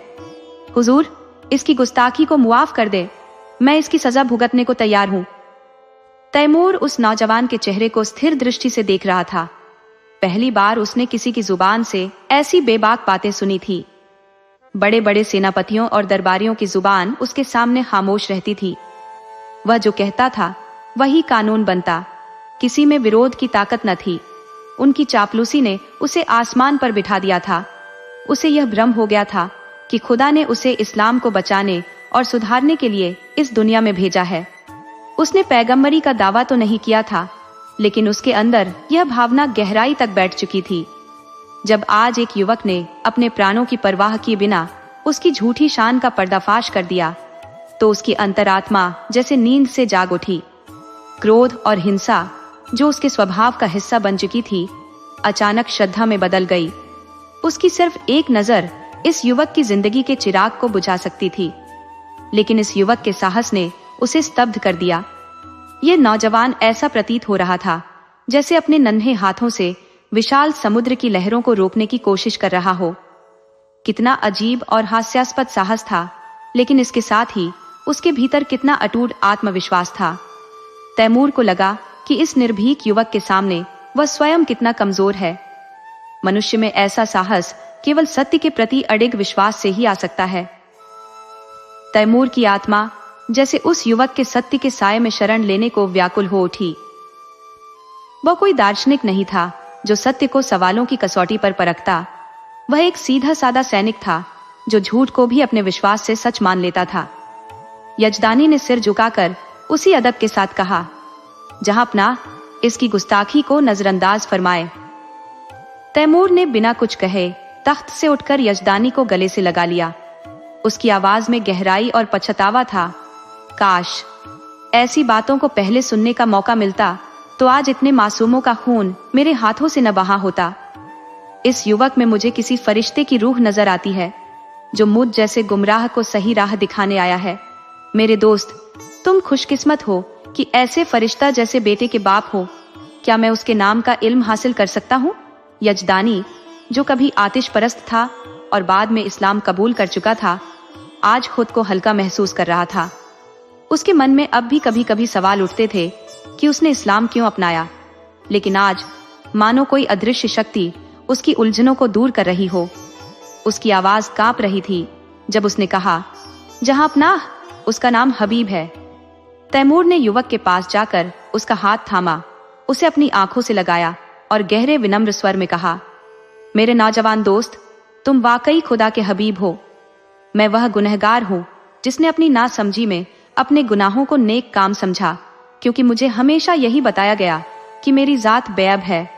हुजूर, इसकी गुस्ताखी को मुआफ कर दे, मैं इसकी सजा भुगतने को तैयार हूं। तैमूर उस नौजवान के चेहरे को स्थिर दृष्टि से देख रहा था। पहली बार उसने किसी की जुबान से ऐसी बेबाक बातें सुनी थी। बड़े बड़े सेनापतियों और दरबारियों की जुबान उसके सामने खामोश रहती थी। वह जो कहता था वही कानून बनता, किसी में विरोध की ताकत न थी। उनकी चापलूसी ने उसे आसमान पर बिठा दिया था। उसे यह भ्रम हो गया था कि खुदा ने उसे इस्लाम को बचाने और सुधारने के लिए इस दुनिया में भेजा है। उसने पैगंबरी का दावा तो नहीं किया था, लेकिन उसके अंदर यह भावना गहराई तक बैठ चुकी थी। जब आज एक युवक ने अपने प्राणों की परवाह किए बिना उसकी झूठी शान का पर्दाफाश कर दिया, तो उसकी अंतरात्मा जैसे नींद से जाग उठी। क्रोध और हिंसा, जो उसके स्वभाव का हिस्सा बन चुकी थी, अचानक श्रद्धा में बदल गई। उसकी सिर्फ एक नजर इस युवक की जिंदगी के चिराग को बुझा सकती थी, लेकिन इस युवक के साहस ने उसे स्तब्ध कर दिया। यह नौजवान ऐसा प्रतीत हो रहा था जैसे अपने नन्हे हाथों से विशाल समुद्र की लहरों को रोकने की कोशिश कर रहा हो। कितना अजीब और हास्यास्पद साहस था, लेकिन इसके साथ ही उसके भीतर कितना अटूट आत्मविश्वास था। तैमूर को लगा कि इस निर्भीक युवक के सामने वह स्वयं कितना कमजोर है। मनुष्य में ऐसा साहस केवल सत्य के प्रति अडिग विश्वास से ही आ सकता है। तैमूर की आत्मा जैसे उस युवक के सत्य के साये में शरण लेने को व्याकुल हो उठी। वह कोई दार्शनिक नहीं था जो सत्य को सवालों की कसौटी पर परखता। वह एक सीधा सादा सैनिक था जो झूठ को भी अपने विश्वास से सच मान लेता था। यजदानी ने सिर झुकाकर उसी अदब के साथ कहा, जहां अपना, इसकी गुस्ताखी को नजरअंदाज फरमाए। तैमूर ने बिना कुछ कहे तख्त से उठकर यजदानी को गले से लगा लिया। उसकी आवाज में गहराई और पछतावा था। काश ऐसी बातों को पहले सुनने का मौका मिलता तो आज इतने मासूमों का खून मेरे हाथों से न बहा होता। इस युवक में मुझे किसी फरिश्ते की रूह नजर आती है जो मुझ जैसे गुमराह को सही राह दिखाने आया है। मेरे दोस्त, तुम खुशकिस्मत हो कि ऐसे फरिश्ता जैसे बेटे के बाप हो। क्या मैं उसके नाम का इल्म हासिल कर सकता हूँ? यजदानी, जो कभी आतिश परस्त था और बाद में इस्लाम कबूल कर चुका था, आज खुद को हल्का महसूस कर रहा था। उसके मन में अब भी कभी कभी सवाल उठते थे कि उसने इस्लाम क्यों अपनाया, लेकिन आज मानो कोई अदृश्य शक्ति उसकी उलझनों को दूर कर रही हो। उसकी आवाज कांप रही थी जब उसने कहा, जहां अपना, उसका नाम हबीब है। तैमूर ने युवक के पास जाकर उसका हाथ थामा, उसे अपनी आंखों से लगाया और गहरे विनम्र स्वर में कहा, मेरे नौजवान दोस्त, तुम वाकई खुदा के हबीब हो। मैं वह गुनहगार हूं जिसने अपनी नासमझी में अपने गुनाहों को नेक काम समझा, क्योंकि मुझे हमेशा यही बताया गया कि मेरी जात बेअब है।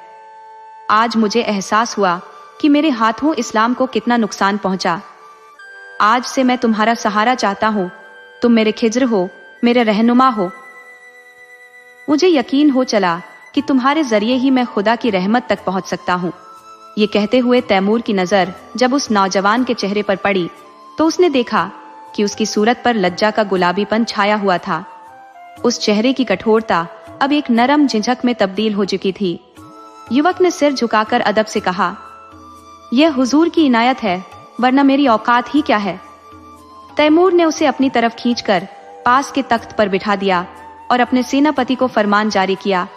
आज मुझे एहसास हुआ कि मेरे हाथों इस्लाम को कितना नुकसान पहुंचा। आज से मैं तुम्हारा सहारा चाहता हूं। तुम मेरे खिज्र हो, मेरे रहनुमा हो। मुझे यकीन हो चला कि तुम्हारे जरिए ही मैं खुदा की रहमत तक पहुंच सकता हूं। ये कहते हुए तैमूर की नजर जब उस नौजवान के चेहरे पर पड़ी तो उसने देखा कि उसकी सूरत पर लज्जा का गुलाबीपन छाया हुआ था। उस चेहरे की कठोरता अब एक नरम झिझक में तब्दील हो चुकी थी। युवक ने सिर झुकाकर अदब से कहा, यह हुजूर की इनायत है, वरना मेरी औकात ही क्या है। तैमूर ने उसे अपनी तरफ खींचकर पास के तख्त पर बिठा दिया और अपने सेनापति को फरमान जारी किया,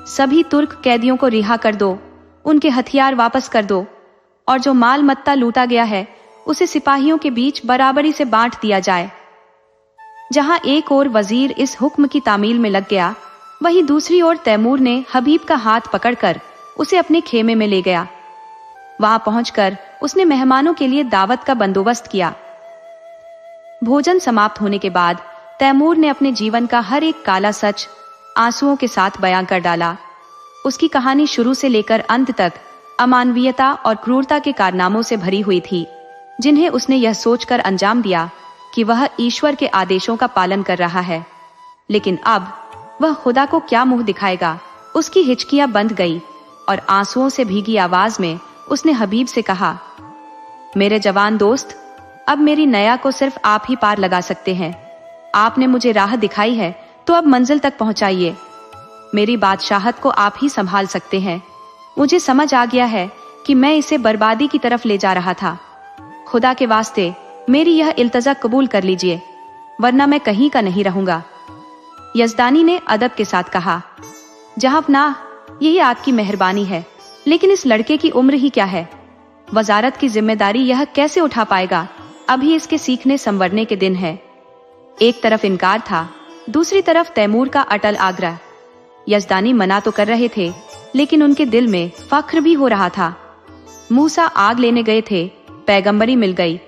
सभी तुर्क कैदियों को रिहा कर दो, उनके हथियार वापस कर दो और जो माल मत्ता लूटा गया है उसे सिपाहियों के बीच बराबरी से बांट दिया जाए। जहां एक ओर वजीर इस हुक्म की तामील में लग गया, वहीं दूसरी ओर तैमूर ने हबीब का हाथ पकड़कर उसे अपने खेमे में ले गया। वहां पहुंचकर उसने मेहमानों के लिए दावत का बंदोबस्त किया। भोजन समाप्त होने के बाद तैमूर ने अपने जीवन का हर एक काला सच आंसुओं के साथ बयां कर डाला। उसकी कहानी शुरू से लेकर अंत तक अमानवीयता और क्रूरता के कारनामों से भरी हुई थी, जिन्हें उसने यह सोचकर अंजाम दिया कि वह ईश्वर के आदेशों का पालन कर रहा है, लेकिन अब वह खुदा को क्या मुंह दिखाएगा। उसकी हिचकियां बंध गई और आंसुओं से भीगी आवाज में उसने हबीब से कहा, मेरे जवान दोस्त, अब मेरी नया को सिर्फ आप ही पार लगा सकते हैं। आपने मुझे राह दिखाई है तो अब मंजिल तक पहुंचाइए। मेरी बादशाहत को आप ही संभाल सकते हैं। मुझे समझ आ गया है कि मैं इसे बर्बादी की तरफ ले जा रहा था। खुदा के वास्ते मेरी यह इल्तजा कबूल कर लीजिए, वरना मैं कहीं का नहीं रहूंगा। यजदानी ने अदब के साथ कहा, जहांपनाह, यही आपकी मेहरबानी है, लेकिन इस लड़के की उम्र ही क्या है। वजारत की जिम्मेदारी यह कैसे उठा पाएगा। अभी इसके सीखने संवरने के दिन है। एक तरफ इनकार था, दूसरी तरफ तैमूर का अटल आग्रह। यजदानी मना तो कर रहे थे, लेकिन उनके दिल में फख्र भी हो रहा था। मूसा आग लेने गए थे, पैगंबरी मिल गई।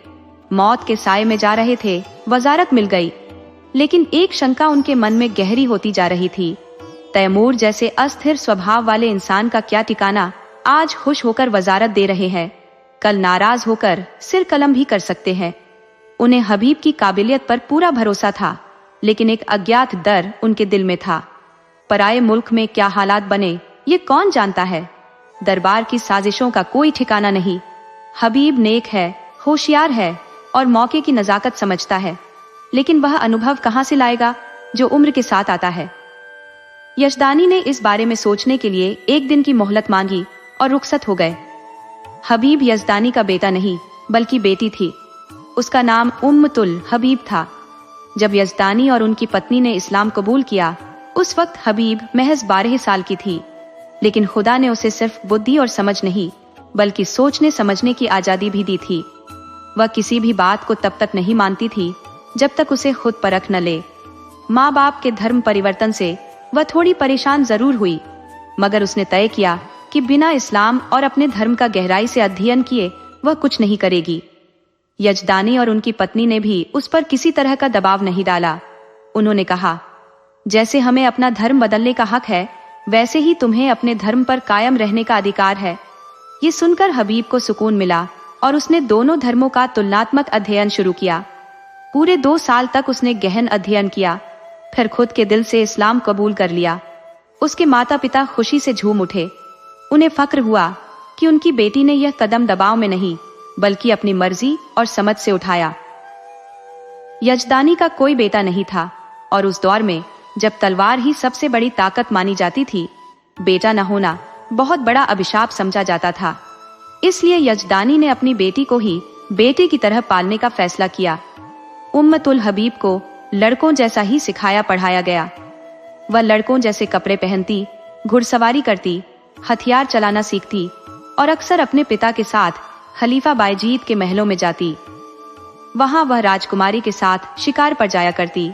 मौत के साए में जा रहे थे, वजारत मिल गई। लेकिन एक शंका उनके मन में गहरी होती जा रही थी। तैमूर जैसे अस्थिर स्वभाव वाले इंसान का क्या ठिकाना। आज खुश होकर वजारत दे रहे हैं, कल नाराज होकर सिर कलम भी कर सकते हैं। उन्हें हबीब की काबिलियत पर पूरा भरोसा था, लेकिन एक अज्ञात डर उनके दिल में था। पराये मुल्क में क्या हालात बने ये कौन जानता है। दरबार की साजिशों का कोई ठिकाना नहीं। हबीब नेक है, होशियार है और मौके की नजाकत समझता है, लेकिन वह अनुभव कहां से लाएगा जो उम्र के साथ आता है। यजदानी ने इस बारे में सोचने के लिए एक दिन की मोहलत मांगी और रुखसत हो गए। हबीब यजदानी का बेटा नहीं बल्कि बेटी थी। उसका नाम उम्मतुल हबीब था। जब यजदानी और उनकी पत्नी ने इस्लाम कबूल किया, उस वक्त हबीब महज 12 साल की थी, लेकिन खुदा ने उसे सिर्फ बुद्धि और समझ नहीं बल्कि सोचने समझने की आजादी भी दी थी। वह किसी भी बात को तब तक नहीं मानती थी जब तक उसे खुद परख न ले। माँ बाप के धर्म परिवर्तन से वह थोड़ी परेशान जरूर हुई, मगर उसने तय किया कि बिना इस्लाम और अपने धर्म का गहराई से अध्ययन किए वह कुछ नहीं करेगी। यजदानी और उनकी पत्नी ने भी उस पर किसी तरह का दबाव नहीं डाला। उन्होंने कहा, जैसे हमें अपना धर्म बदलने का हक है, वैसे ही तुम्हें अपने धर्म पर कायम रहने का अधिकार है। ये सुनकर हबीब को सुकून मिला और उसने दोनों धर्मों का तुलनात्मक अध्ययन शुरू किया। पूरे 2 साल तक उसने गहन अध्ययन किया, फिर खुद के दिल से इस्लाम कबूल कर लिया। उसके माता पिता खुशी से झूम उठे। उन्हें फक्र हुआ कि उनकी बेटी ने यह कदम दबाव में नहीं बल्कि अपनी मर्जी और समझ से उठाया। यजदानी का कोई बेटा नहीं था और उस दौर में जब तलवार ही सबसे बड़ी ताकत मानी जाती थी, बेटा न होना बहुत बड़ा अभिशाप समझा जाता था। इसलिए यजदानी ने अपनी बेटी को ही बेटे की तरह पालने का फैसला किया। उम्मतुल हबीब को लड़कों जैसा ही सिखाया पढ़ाया गया। वह लड़कों जैसे कपड़े पहनती, घुड़सवारी करती, हथियार चलाना सीखती और अक्सर अपने पिता के साथ खलीफा बायजीद के महलों में जाती। वहां वह राजकुमारी के साथ शिकार पर जाया करती।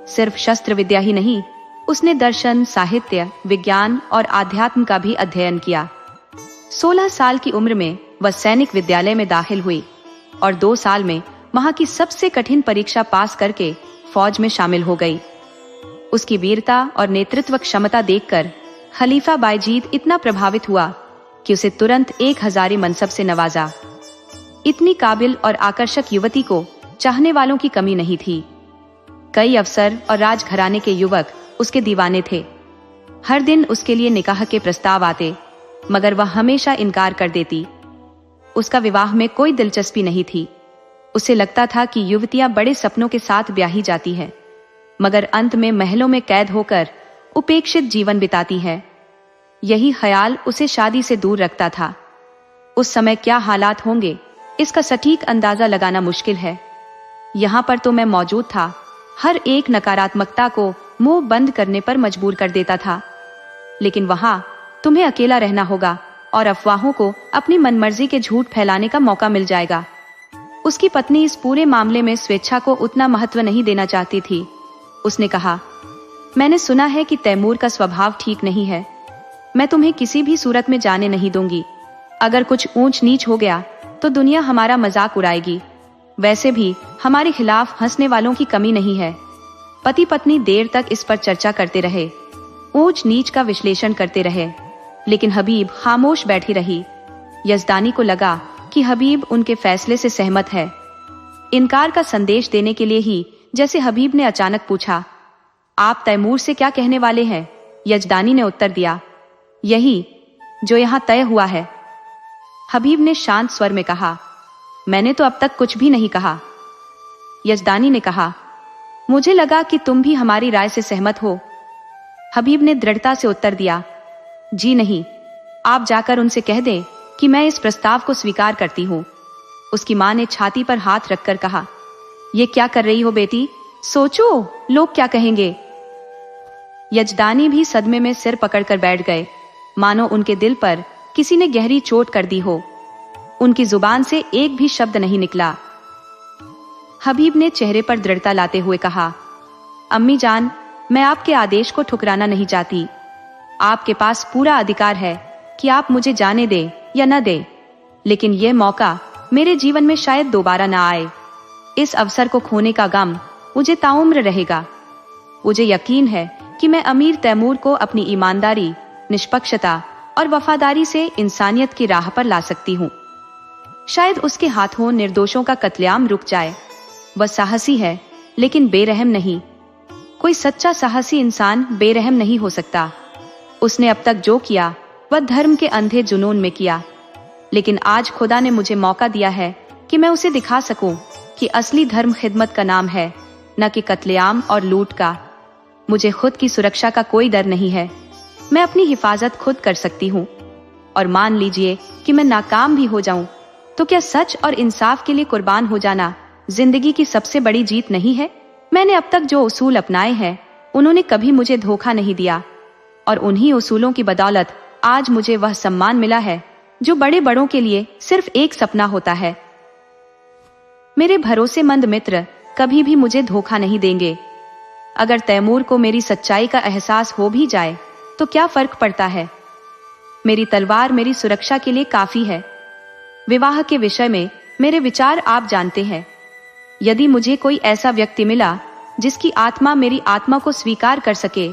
सिर्फ शस्त्र विद्या ही नहीं, उसने दर्शन, साहित्य, विज्ञान और आध्यात्म का भी अध्ययन किया। 16 साल की उम्र में वह सैनिक विद्यालय में दाखिल हुई और 2 साल में वहां की सबसे कठिन परीक्षा पास करके फौज में शामिल हो गई। उसकी वीरता और नेतृत्व क्षमता देखकर खलीफा बायजीद इतना प्रभावित हुआ कि उसे तुरंत 1000 मनसब से नवाजा। इतनी काबिल और आकर्षक युवती को चाहने वालों की कमी नहीं थी। कई अफसर और राजघराने के युवक उसके दीवाने थे। हर दिन उसके लिए निकाह के प्रस्ताव आते, मगर वह हमेशा इनकार कर देती। उसका विवाह में कोई दिलचस्पी नहीं थी। उसे लगता था कि युवतियां बड़े सपनों के साथ ब्याही जाती है, मगर अंत में महलों में कैद होकर उपेक्षित जीवन बिताती है। यही ख्याल उसे शादी से दूर रखता था। उस समय क्या हालात होंगे, इसका सटीक अंदाजा लगाना मुश्किल है। यहाँ पर तो मैं मौजूद था, हर एक नकारात्मकता को मुंह बंद करने पर मजबूर कर देता था। लेकिन वहां तुम्हें अकेला रहना होगा और अफवाहों को अपनी मनमर्जी के झूठ फैलाने का मौका मिल जाएगा। उसकी पत्नी इस पूरे मामले में स्वेच्छा को उतना महत्व नहीं देना चाहती थी। उसने कहा, मैंने सुना है कि तैमूर का स्वभाव ठीक नहीं है। मैं तुम्हें किसी भी सूरत में जाने नहीं दूंगी। अगर कुछ ऊंच नीच हो गया तो दुनिया हमारा मजाक उड़ाएगी। वैसे भी हमारे खिलाफ हंसने वालों की कमी नहीं है। पति पत्नी देर तक इस पर चर्चा करते रहे, ऊंच नीच का विश्लेषण करते रहे, लेकिन हबीब खामोश बैठी रही। यजदानी को लगा कि हबीब उनके फैसले से सहमत है। इनकार का संदेश देने के लिए ही जैसे हबीब ने अचानक पूछा, आप तैमूर से क्या कहने वाले हैं? यजदानी ने उत्तर दिया, यही जो यहाँ तय हुआ है। हबीब ने शांत स्वर में कहा, मैंने तो अब तक कुछ भी नहीं कहा। यजदानी ने कहा, मुझे लगा कि तुम भी हमारी राय से सहमत हो। हबीब ने दृढ़ता से उत्तर दिया, जी नहीं, आप जाकर उनसे कह दें कि मैं इस प्रस्ताव को स्वीकार करती हूँ। उसकी मां ने छाती पर हाथ रखकर कहा, ये क्या कर रही हो बेटी? सोचो, लोग क्या कहेंगे। यजदानी भी सदमे में सिर पकड़कर बैठ गए, मानो उनके दिल पर किसी ने गहरी चोट कर दी हो। उनकी जुबान से एक भी शब्द नहीं निकला। हबीब ने चेहरे पर दृढ़ता लाते हुए कहा, अम्मी जान, मैं आपके आदेश को ठुकराना नहीं चाहती। आपके पास पूरा अधिकार है कि आप मुझे जाने दें या न दें, लेकिन यह मौका मेरे जीवन में शायद दोबारा न आए। इस अवसर को खोने का गम मुझे ताउम्र रहेगा। मुझे यकीन है कि मैं अमीर तैमूर को अपनी ईमानदारी, निष्पक्षता और वफादारी से इंसानियत की राह पर ला सकती हूँ। शायद उसके हाथों निर्दोषों का कत्लेआम रुक जाए। वह साहसी है, लेकिन बेरहम नहीं। कोई सच्चा साहसी इंसान बेरहम नहीं हो सकता। उसने अब तक जो किया वह धर्म के अंधे जुनून में किया, लेकिन आज खुदा ने मुझे मौका दिया है कि मैं उसे दिखा सकूं कि असली धर्म खिदमत का नाम है, न कि कत्लेआम और लूट का। मुझे खुद की सुरक्षा का कोई डर नहीं है। मैं अपनी हिफाजत खुद कर सकती हूँ। और मान लीजिए कि मैं नाकाम भी हो जाऊं, तो क्या सच और इंसाफ के लिए कुर्बान हो जाना जिंदगी की सबसे बड़ी जीत नहीं है? मैंने अब तक जो उसूल अपनाए हैं, उन्होंने कभी मुझे धोखा नहीं दिया, और उन्हीं उसूलों की बदौलत आज मुझे वह सम्मान मिला है जो बड़े बड़ों के लिए सिर्फ एक सपना होता है। मेरे भरोसेमंद मित्र कभी भी मुझे धोखा नहीं देंगे। अगर तैमूर को मेरी सच्चाई का एहसास हो भी जाए तो क्या फर्क पड़ता है? मेरी तलवार मेरी सुरक्षा के लिए काफी है। विवाह के विषय में मेरे विचार आप जानते हैं। यदि मुझे कोई ऐसा व्यक्ति मिला जिसकी आत्मा मेरी आत्मा को स्वीकार कर सके,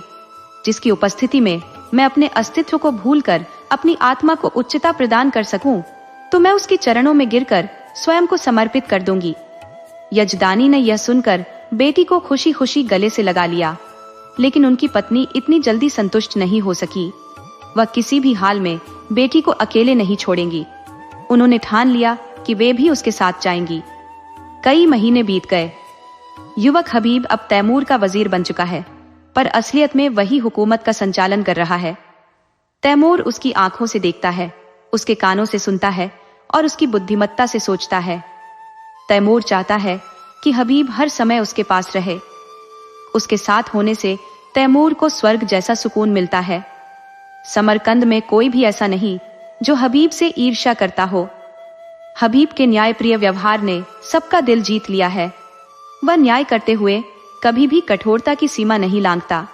जिसकी उपस्थिति में मैं अपने अस्तित्व को भूलकर अपनी आत्मा को उच्चता प्रदान कर सकूं, तो मैं उसके चरणों में गिरकर स्वयं को समर्पित कर दूंगी। यजदानी ने यह सुनकर बेटी को खुशी खुशी गले से लगा लिया, लेकिन उनकी पत्नी इतनी जल्दी संतुष्ट नहीं हो सकी। वह किसी भी हाल में बेटी को अकेले नहीं छोड़ेंगी। उन्होंने ठान लिया कि वे भी उसके साथ जाएंगी। कई महीने बीत गए। युवक हबीब अब तैमूर का वजीर बन चुका है, पर असलियत में वही हुकूमत का संचालन कर रहा है। तैमूर उसकी आंखों से देखता है, उसके कानों से सुनता है और उसकी बुद्धिमत्ता से सोचता है। तैमूर चाहता है कि हबीब हर समय उसके पास रहे। उसके साथ होने से तैमूर को स्वर्ग जैसा सुकून मिलता है। समरकंद में कोई भी ऐसा नहीं जो हबीब से ईर्ष्या करता हो। हबीब के न्यायप्रिय व्यवहार ने सबका दिल जीत लिया है। वह न्याय करते हुए कभी भी कठोरता की सीमा नहीं लांघता।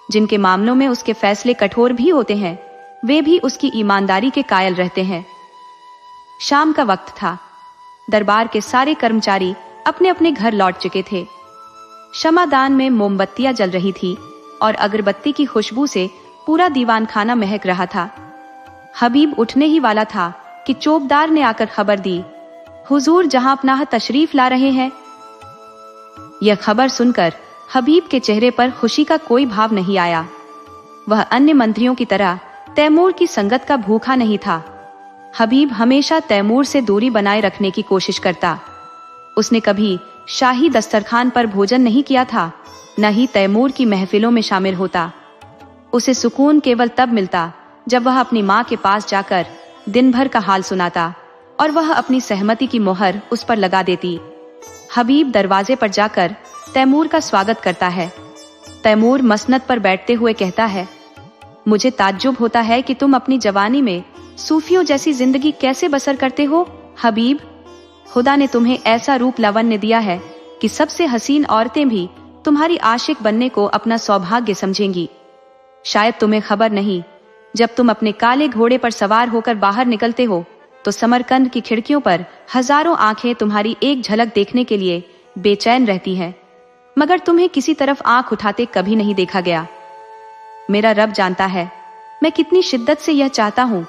जिनके मामलों में उसके फैसले कठोर भी होते हैं, वे भी उसकी ईमानदारी के कायल रहते हैं। शाम का वक्त था। दरबार के सारे कर्मचारी अपने अपने घर लौट चुके थे। क्षमादान में मोमबत्तियां जल रही थी और अगरबत्ती की खुशबू से पूरा दीवान खाना महक रहा था। हबीब उठने ही वाला था कि चौबदार ने आकर खबर दी, हुजूर जहां अपना तशरीफ ला रहे हैं। यह खबर सुनकर हबीब के चेहरे पर खुशी का कोई भाव नहीं आया। वह अन्य मंत्रियों की तरह तैमूर की संगत का भूखा नहीं था। हबीब हमेशा तैमूर से दूरी बनाए रखने की कोशिश करता। उसने कभी शाही दस्तरखान पर भोजन नहीं किया था, न ही तैमूर की महफिलों में शामिल होता। उसे सुकून केवल तब मिलता जब वह अपनी माँ के पास जाकर दिन भर का हाल सुनाता और वह अपनी सहमति की मोहर उस पर लगा देती। हबीब दरवाजे पर जाकर तैमूर का स्वागत करता है। तैमूर मसनद पर बैठते हुए कहता है, मुझे ताज्जुब होता है कि तुम अपनी जवानी में सूफियों जैसी जिंदगी कैसे बसर करते हो हबीब। खुदा ने तुम्हें ऐसा रूप लावण्य दिया है कि सबसे हसीन औरतें भी तुम्हारी आशिक बनने को अपना सौभाग्य समझेंगी। शायद तुम्हें खबर नहीं, जब तुम अपने काले घोड़े पर सवार होकर बाहर निकलते हो तो समरकंद की खिड़कियों पर हजारों आंखें तुम्हारी एक झलक देखने के लिए बेचैन रहती हैं, मगर तुम्हें किसी तरफ आंख उठाते कभी नहीं देखा गया। मेरा रब जानता है मैं कितनी शिद्दत से यह चाहता हूँ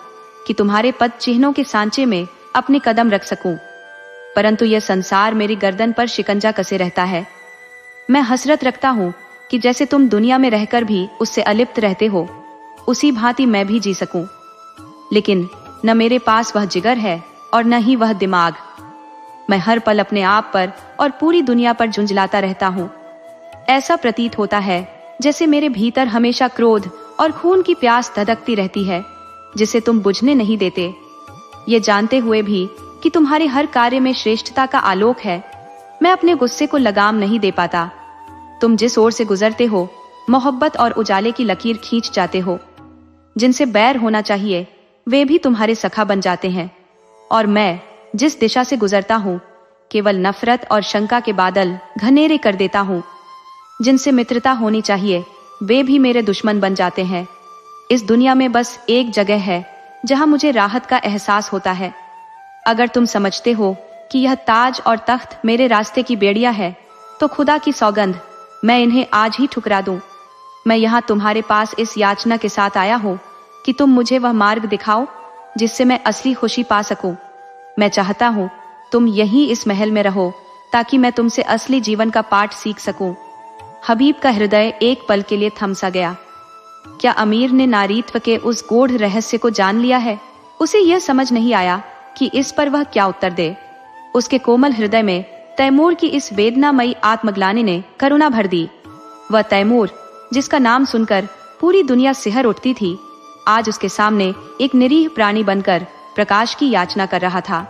कि तुम्हारे पद चिन्हों के सांचे में अपने कदम रख सकूं, परंतु यह संसार मेरी गर्दन पर शिकंजा कसे रहता है। मैं हसरत रखता हूँ कि जैसे तुम दुनिया में रहकर भी उससे अलिप्त रहते हो, उसी भांति मैं भी जी सकूं। लेकिन न मेरे पास वह जिगर है और न ही वह दिमाग। मैं हर पल अपने आप पर और पूरी दुनिया पर झुंझलाता रहता हूँ। ऐसा प्रतीत होता है जैसे मेरे भीतर हमेशा क्रोध और खून की प्यास धधकती रहती है, जिसे तुम बुझने नहीं देते। ये जानते हुए भी कि तुम्हारे हर कार्य में श्रेष्ठता का आलोक है, मैं अपने गुस्से को लगाम नहीं दे पाता। तुम जिस ओर से गुजरते हो, मोहब्बत और उजाले की लकीर खींच जाते हो। जिनसे बैर होना चाहिए वे भी तुम्हारे सखा बन जाते हैं, और मैं जिस दिशा से गुजरता हूँ केवल नफरत और शंका के बादल घनेरे कर देता हूँ। जिनसे मित्रता होनी चाहिए वे भी मेरे दुश्मन बन जाते हैं। इस दुनिया में बस एक जगह है जहां मुझे राहत का एहसास होता है। अगर तुम समझते हो कि यह ताज और तख्त मेरे रास्ते की बेड़िया है, तो खुदा की सौगंध मैं इन्हें आज ही ठुकरा दूं। मैं यहाँ तुम्हारे पास इस याचना के साथ आया हूँ कि तुम मुझे वह मार्ग दिखाओ जिससे मैं असली खुशी पा सकूं। मैं चाहता हूँ तुम यहीं इस महल में रहो ताकि मैं तुमसे असली जीवन का पाठ सीख सकूं। हबीब का हृदय एक पल के लिए थम सा गया। क्या अमीर ने नारीत्व के उस गूढ़ रहस्य को जान लिया है? उसे यह समझ नहीं आया कि इस पर वह क्या उत्तर दे। उसके कोमल हृदय में तैमूर की इस वेदनामयी आत्मग्लानि ने करुणा भर दी। वह तैमूर जिसका नाम सुनकर पूरी दुनिया सिहर उठती थी, आज उसके सामने एक निरीह प्राणी बनकर प्रकाश की याचना कर रहा था।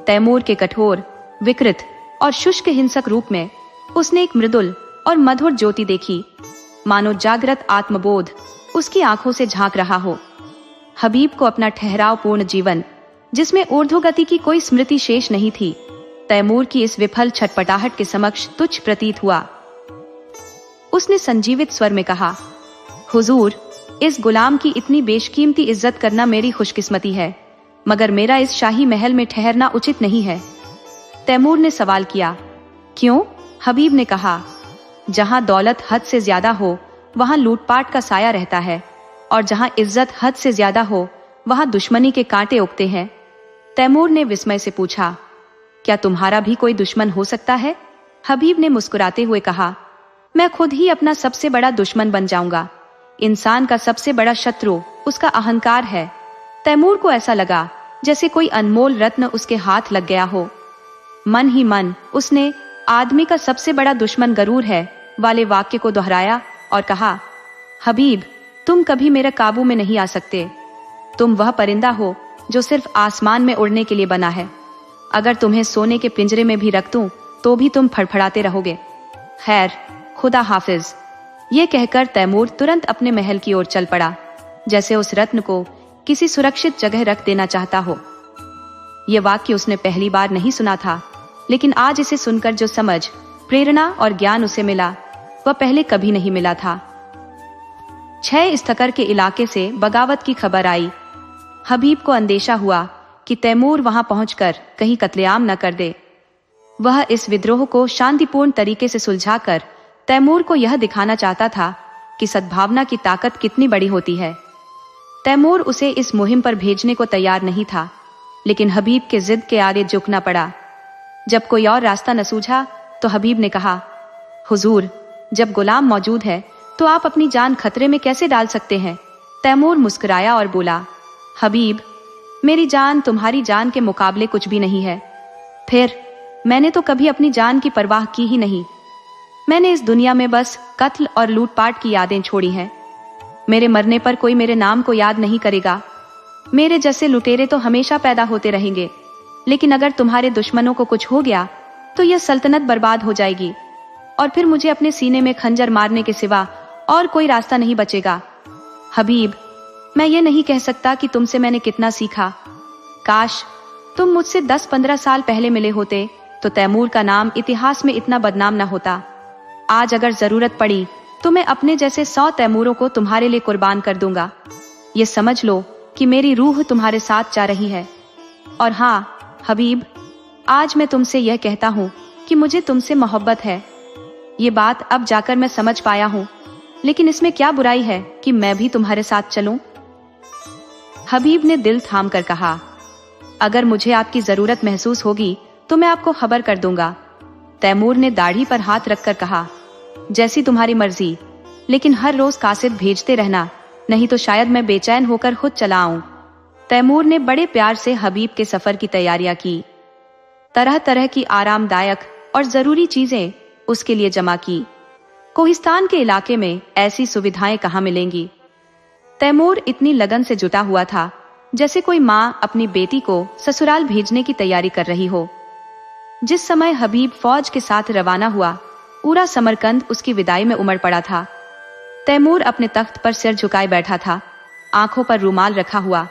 तैमूर के कठोर, विकृत और शुष्क हिंसक रूप में उसने एक मृदुल और मधुर ज्योति देखी, मानो जागृत आत्मबोध उसकी आंखों से झांक रहा हो। हबीब को अपना ठहराव पूर्ण जीवन, जिसमें ऊर्ध्वगति की कोई स्मृति शेष नहीं थी, तैमूर की इस विफल छटपटाहट के समक्ष तुच्छ प्रतीत हुआ। उसने संजीवित स्वर में कहा, हुजूर, इस गुलाम की इतनी बेशकीमती इज्जत करना मेरी खुशकिस्मती है, मगर मेरा इस शाही महल में ठहरना उचित नहीं है। तैमूर ने सवाल किया। क्यों? हबीब ने कहा, जहां दौलत हद से ज्यादा हो वहां लूटपाट का साया रहता है, और जहां इज्जत हद से ज्यादा हो वहां दुश्मनी के कांटे उगते हैं। तैमूर ने विस्मय से पूछा, क्या तुम्हारा भी कोई दुश्मन हो सकता है? हबीब ने मुस्कुराते हुए कहा, मैं खुद ही अपना सबसे बड़ा दुश्मन बन जाऊंगा। इंसान का सबसे बड़ा शत्रु उसका अहंकार है। तैमूर को ऐसा लगा जैसे कोई अनमोल रत्न उसके हाथ लग गया हो। मन ही मन उसने आदमी का सबसे बड़ा दुश्मन गरूर है वाले वाक्य को दोहराया और कहा, हबीब, तुम कभी मेरे काबू में नहीं आ सकते। तुम वह परिंदा हो जो सिर्फ आसमान में उड़ने के लिए बना है। अगर तुम्हें सोने के पिंजरे में भी रख दूं तो भी तुम फड़फड़ाते रहोगे। खैर, खुदा हाफिज। ये कहकर तैमूर तुरंत अपने महल की ओर चल पड़ा, जैसे उस रत्न को किसी सुरक्षित जगह रख देना चाहता हो। यह वाक्य उसने पहली बार नहीं सुना था, लेकिन आज इसे सुनकर जो समझ, प्रेरणा और ज्ञान उसे मिला वह पहले कभी नहीं मिला था। 6 इस्तकर के इलाके से बगावत की खबर आई। हबीब को अंदेशा हुआ कि तैमूर वहां पहुंचकर कहीं कत्लेआम न कर दे। वह इस विद्रोह को शांतिपूर्ण तरीके से सुलझाकर तैमूर को यह दिखाना चाहता था कि सद्भावना की ताकत कितनी बड़ी होती है। तैमूर उसे इस मुहिम पर भेजने को तैयार नहीं था, लेकिन हबीब के जिद के आगे झुकना पड़ा। जब कोई और रास्ता न सूझा तो हबीब ने कहा, हुजूर, जब गुलाम मौजूद है तो आप अपनी जान खतरे में कैसे डाल सकते हैं? तैमूर मुस्कुराया और बोला, हबीब, मेरी जान तुम्हारी जान के मुकाबले कुछ भी नहीं है। फिर मैंने तो कभी अपनी जान की परवाह की ही नहीं। मैंने इस दुनिया में बस कत्ल और लूटपाट की यादें छोड़ी हैं। मेरे मरने पर कोई मेरे नाम को याद नहीं करेगा। मेरे जैसे लुटेरे तो हमेशा पैदा होते रहेंगे, लेकिन अगर तुम्हारे दुश्मनों को कुछ हो गया तो यह सल्तनत बर्बाद हो जाएगी और फिर मुझे अपने सीने में खंजर मारने के सिवा और कोई रास्ता नहीं बचेगा। हबीब, मैं ये नहीं कह सकता कि तुमसे मैंने कितना सीखा। काश तुम मुझसे 10-15 साल पहले मिले होते तो तैमूर का नाम इतिहास में इतना बदनाम न होता। आज अगर जरूरत पड़ी तो मैं अपने जैसे 100 तैमूरों को तुम्हारे लिए कुर्बान कर दूंगा। ये समझ लो कि मेरी रूह तुम्हारे साथ जा रही है। और हाँ हबीब, आज मैं तुमसे यह कहता हूँ कि मुझे तुमसे मोहब्बत है। ये बात अब जाकर मैं समझ पाया हूँ, लेकिन इसमें क्या बुराई है कि मैं भी तुम्हारे साथ चलूं? हबीब ने दिल थाम कर कहा, अगर मुझे आपकी जरूरत महसूस होगी तो मैं आपको खबर कर दूंगा। तैमूर ने दाढ़ी पर हाथ रखकर कहा, जैसी तुम्हारी मर्जी, लेकिन हर रोज कासिद भेजते रहना, नहीं तो शायद मैं बेचैन होकर खुद चला आऊं। तैमूर ने बड़े प्यार से हबीब के सफर की तैयारियां की। तरह तरह की आरामदायक और जरूरी चीजें उसके लिए जमा की। कोहिस्तान के इलाके में ऐसी सुविधाएं कहाँ मिलेंगी। तैमूर इतनी लगन से जुटा हुआ था जैसे कोई माँ अपनी बेटी को ससुराल भेजने की तैयारी कर रही हो। जिस समय हबीब फौज के साथ रवाना हुआ, पूरा समरकंद उसकी विदाई में उमड़ पड़ा था। तैमूर अपने तख्त पर सिर झुकाए बैठा था, आंखों पर रुमाल रखा हुआ,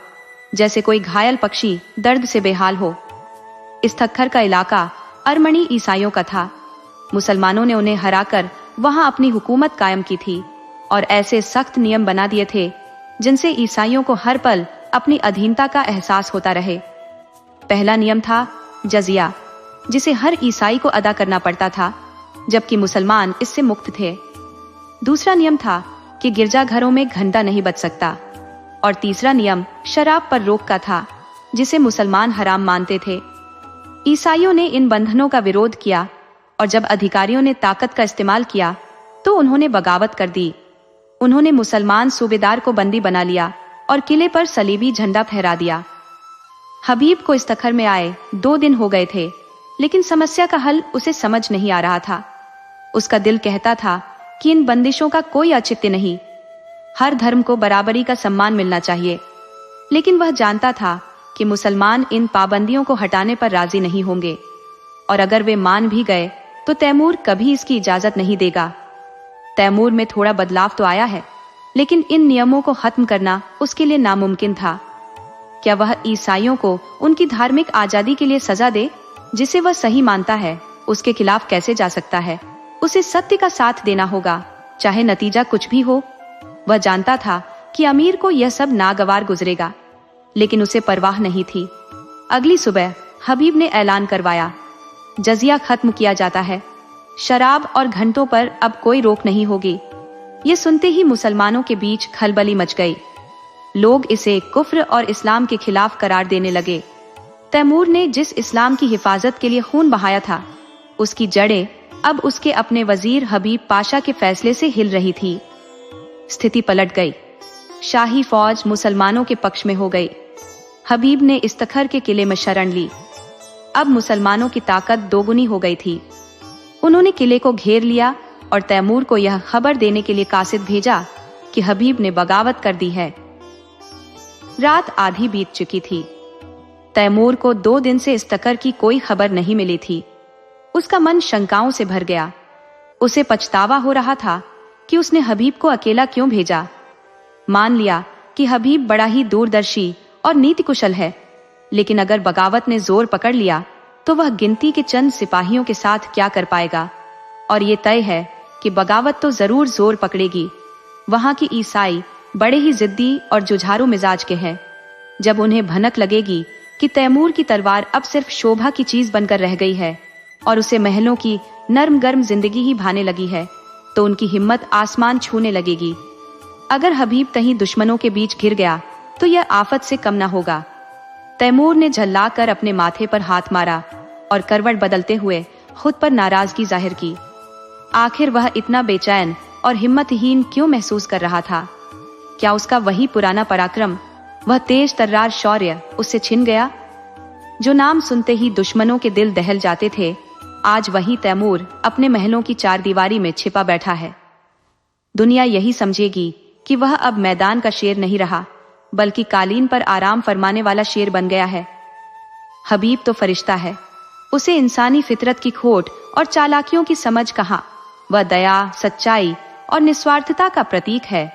जैसे कोई घायल पक्षी दर्द से बेहाल हो। इस थक्खर का इलाका अरमनी ईसाइयों का था। मुसलमानों ने उन्हें हराकर वहां अपनी हुकूमत कायम की थी और ऐसे सख्त नियम बना दिए थे जिनसे ईसाइयों को हर पल अपनी अधीनता का एहसास होता रहे। पहला नियम था जजिया, जिसे हर ईसाई को अदा करना पड़ता था, जबकि मुसलमान इससे मुक्त थे। दूसरा नियम था कि गिरजाघरों में घंटा नहीं बज सकता। और तीसरा नियम शराब पर रोक का था, जिसे मुसलमान हराम मानते थे। ईसाइयों ने इन बंधनों का विरोध किया और जब अधिकारियों ने ताकत का इस्तेमाल किया तो उन्होंने बगावत कर दी। उन्होंने मुसलमान सूबेदार को बंदी बना लिया और किले पर सलीबी झंडा फहरा दिया। हबीब को इस तखर में आए 2 दिन हो गए थे, लेकिन समस्या का हल उसे समझ नहीं आ रहा था। उसका दिल कहता था कि इन बंदिशों का कोई औचित्य नहीं, हर धर्म को बराबरी का सम्मान मिलना चाहिए। लेकिन वह जानता था कि मुसलमान इन पाबंदियों को हटाने पर राजी नहीं होंगे, और अगर वे मान भी गए तो तैमूर कभी इसकी इजाजत नहीं देगा। तैमूर में थोड़ा बदलाव तो आया है, लेकिन इन नियमों को खत्म करना उसके लिए नामुमकिन था। क्या वह ईसाइयों को उनकी धार्मिक आजादी के लिए सजा दे, जिसे वह सही मानता है, उसके खिलाफ कैसे जा सकता है? उसे सत्य का साथ देना होगा, चाहे नतीजा कुछ भी हो। वह जानता था कि अमीर को यह सब नागवार गुजरेगा, लेकिन उसे परवाह नहीं थी। अगली सुबह हबीब ने ऐलान करवाया, जजिया खत्म किया जाता है, शराब और घंटों पर अब कोई रोक नहीं होगी। ये सुनते ही मुसलमानों के बीच खलबली मच गई। लोग इसे कुफ्र और इस्लाम के खिलाफ करार देने लगे। तैमूर ने जिस इस्लाम की हिफाजत के लिए खून बहाया था, उसकी जड़ें अब उसके अपने वजीर हबीब पाशा के फैसले से हिल रही थी। स्थिति पलट गई। शाही फौज मुसलमानों के पक्ष में हो गई। हबीब ने इस्तखर के किले में शरण ली। अब मुसलमानों की ताकत दोगुनी हो गई थी। उन्होंने किले को घेर लिया और तैमूर को यह खबर देने के लिए कासिद भेजा कि हबीब ने बगावत कर दी है। रात आधी बीत चुकी थी। तैमूर को 2 दिन से इस्तखर की कोई खबर नहीं मिली थी। उसका मन शंकाओं से भर गया। उसे पछतावा हो रहा था कि उसने हबीब को अकेला क्यों भेजा। मान लिया कि हबीब बड़ा ही दूरदर्शी और नीति कुशल है, लेकिन अगर बगावत ने जोर पकड़ लिया तो वह गिनती के चंद सिपाहियों के साथ क्या कर पाएगा। और ये तय है कि बगावत तो जरूर जोर पकड़ेगी। वहां की ईसाई बड़े ही जिद्दी और जुझारू मिजाज के हैं। जब उन्हें भनक लगेगी कि तैमूर की तलवार अब सिर्फ शोभा की चीज बनकर रह गई है और उसे महलों की नर्म गर्म जिंदगी ही भाने लगी है, तो उनकी हिम्मत आसमान छूने लगेगी। अगर हबीब कहीं दुश्मनों के बीच घिर गया तो यह आफत से कम न होगा। तैमूर ने झल्लाकर अपने माथे पर हाथ मारा और करवट बदलते हुए खुद पर नाराजगी जाहिर की। आखिर वह इतना बेचैन और हिम्मतहीन क्यों महसूस कर रहा था? क्या उसका वही पुराना पराक्रम, वह तेज तर्रार शौर्य उससे छिन गया? जो नाम सुनते ही दुश्मनों के दिल दहल जाते थे, आज वही तैमूर अपने महलों की चारदीवारी में छिपा बैठा है। दुनिया यही समझेगी कि वह अब मैदान का शेर नहीं रहा, बल्कि कालीन पर आराम फरमाने वाला शेर बन गया है। हबीब तो फरिश्ता है, उसे इंसानी फितरत की खोट और चालाकियों की समझ कहाँ। वह दया, सच्चाई और निस्वार्थता का प्रतीक है,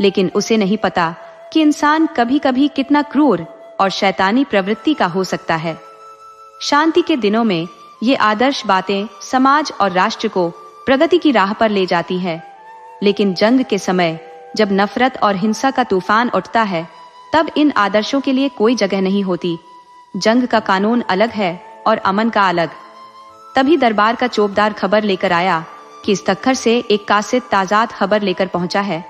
लेकिन उसे नहीं पता कि इंसान कभी कभी कितना क्रूर और शैतानी प्रवृत्ति का हो सकता है। शांति के दिनों में ये आदर्श बातें समाज और राष्ट्र को प्रगति की राह पर ले जाती है, लेकिन जंग के समय जब नफरत और हिंसा का तूफान उठता है, तब इन आदर्शों के लिए कोई जगह नहीं होती। जंग का कानून अलग है और अमन का अलग। तभी दरबार का चौबदार खबर लेकर आया कि इस तख्तर से एक कासिद ताज़ाद खबर लेकर पहुंचा है।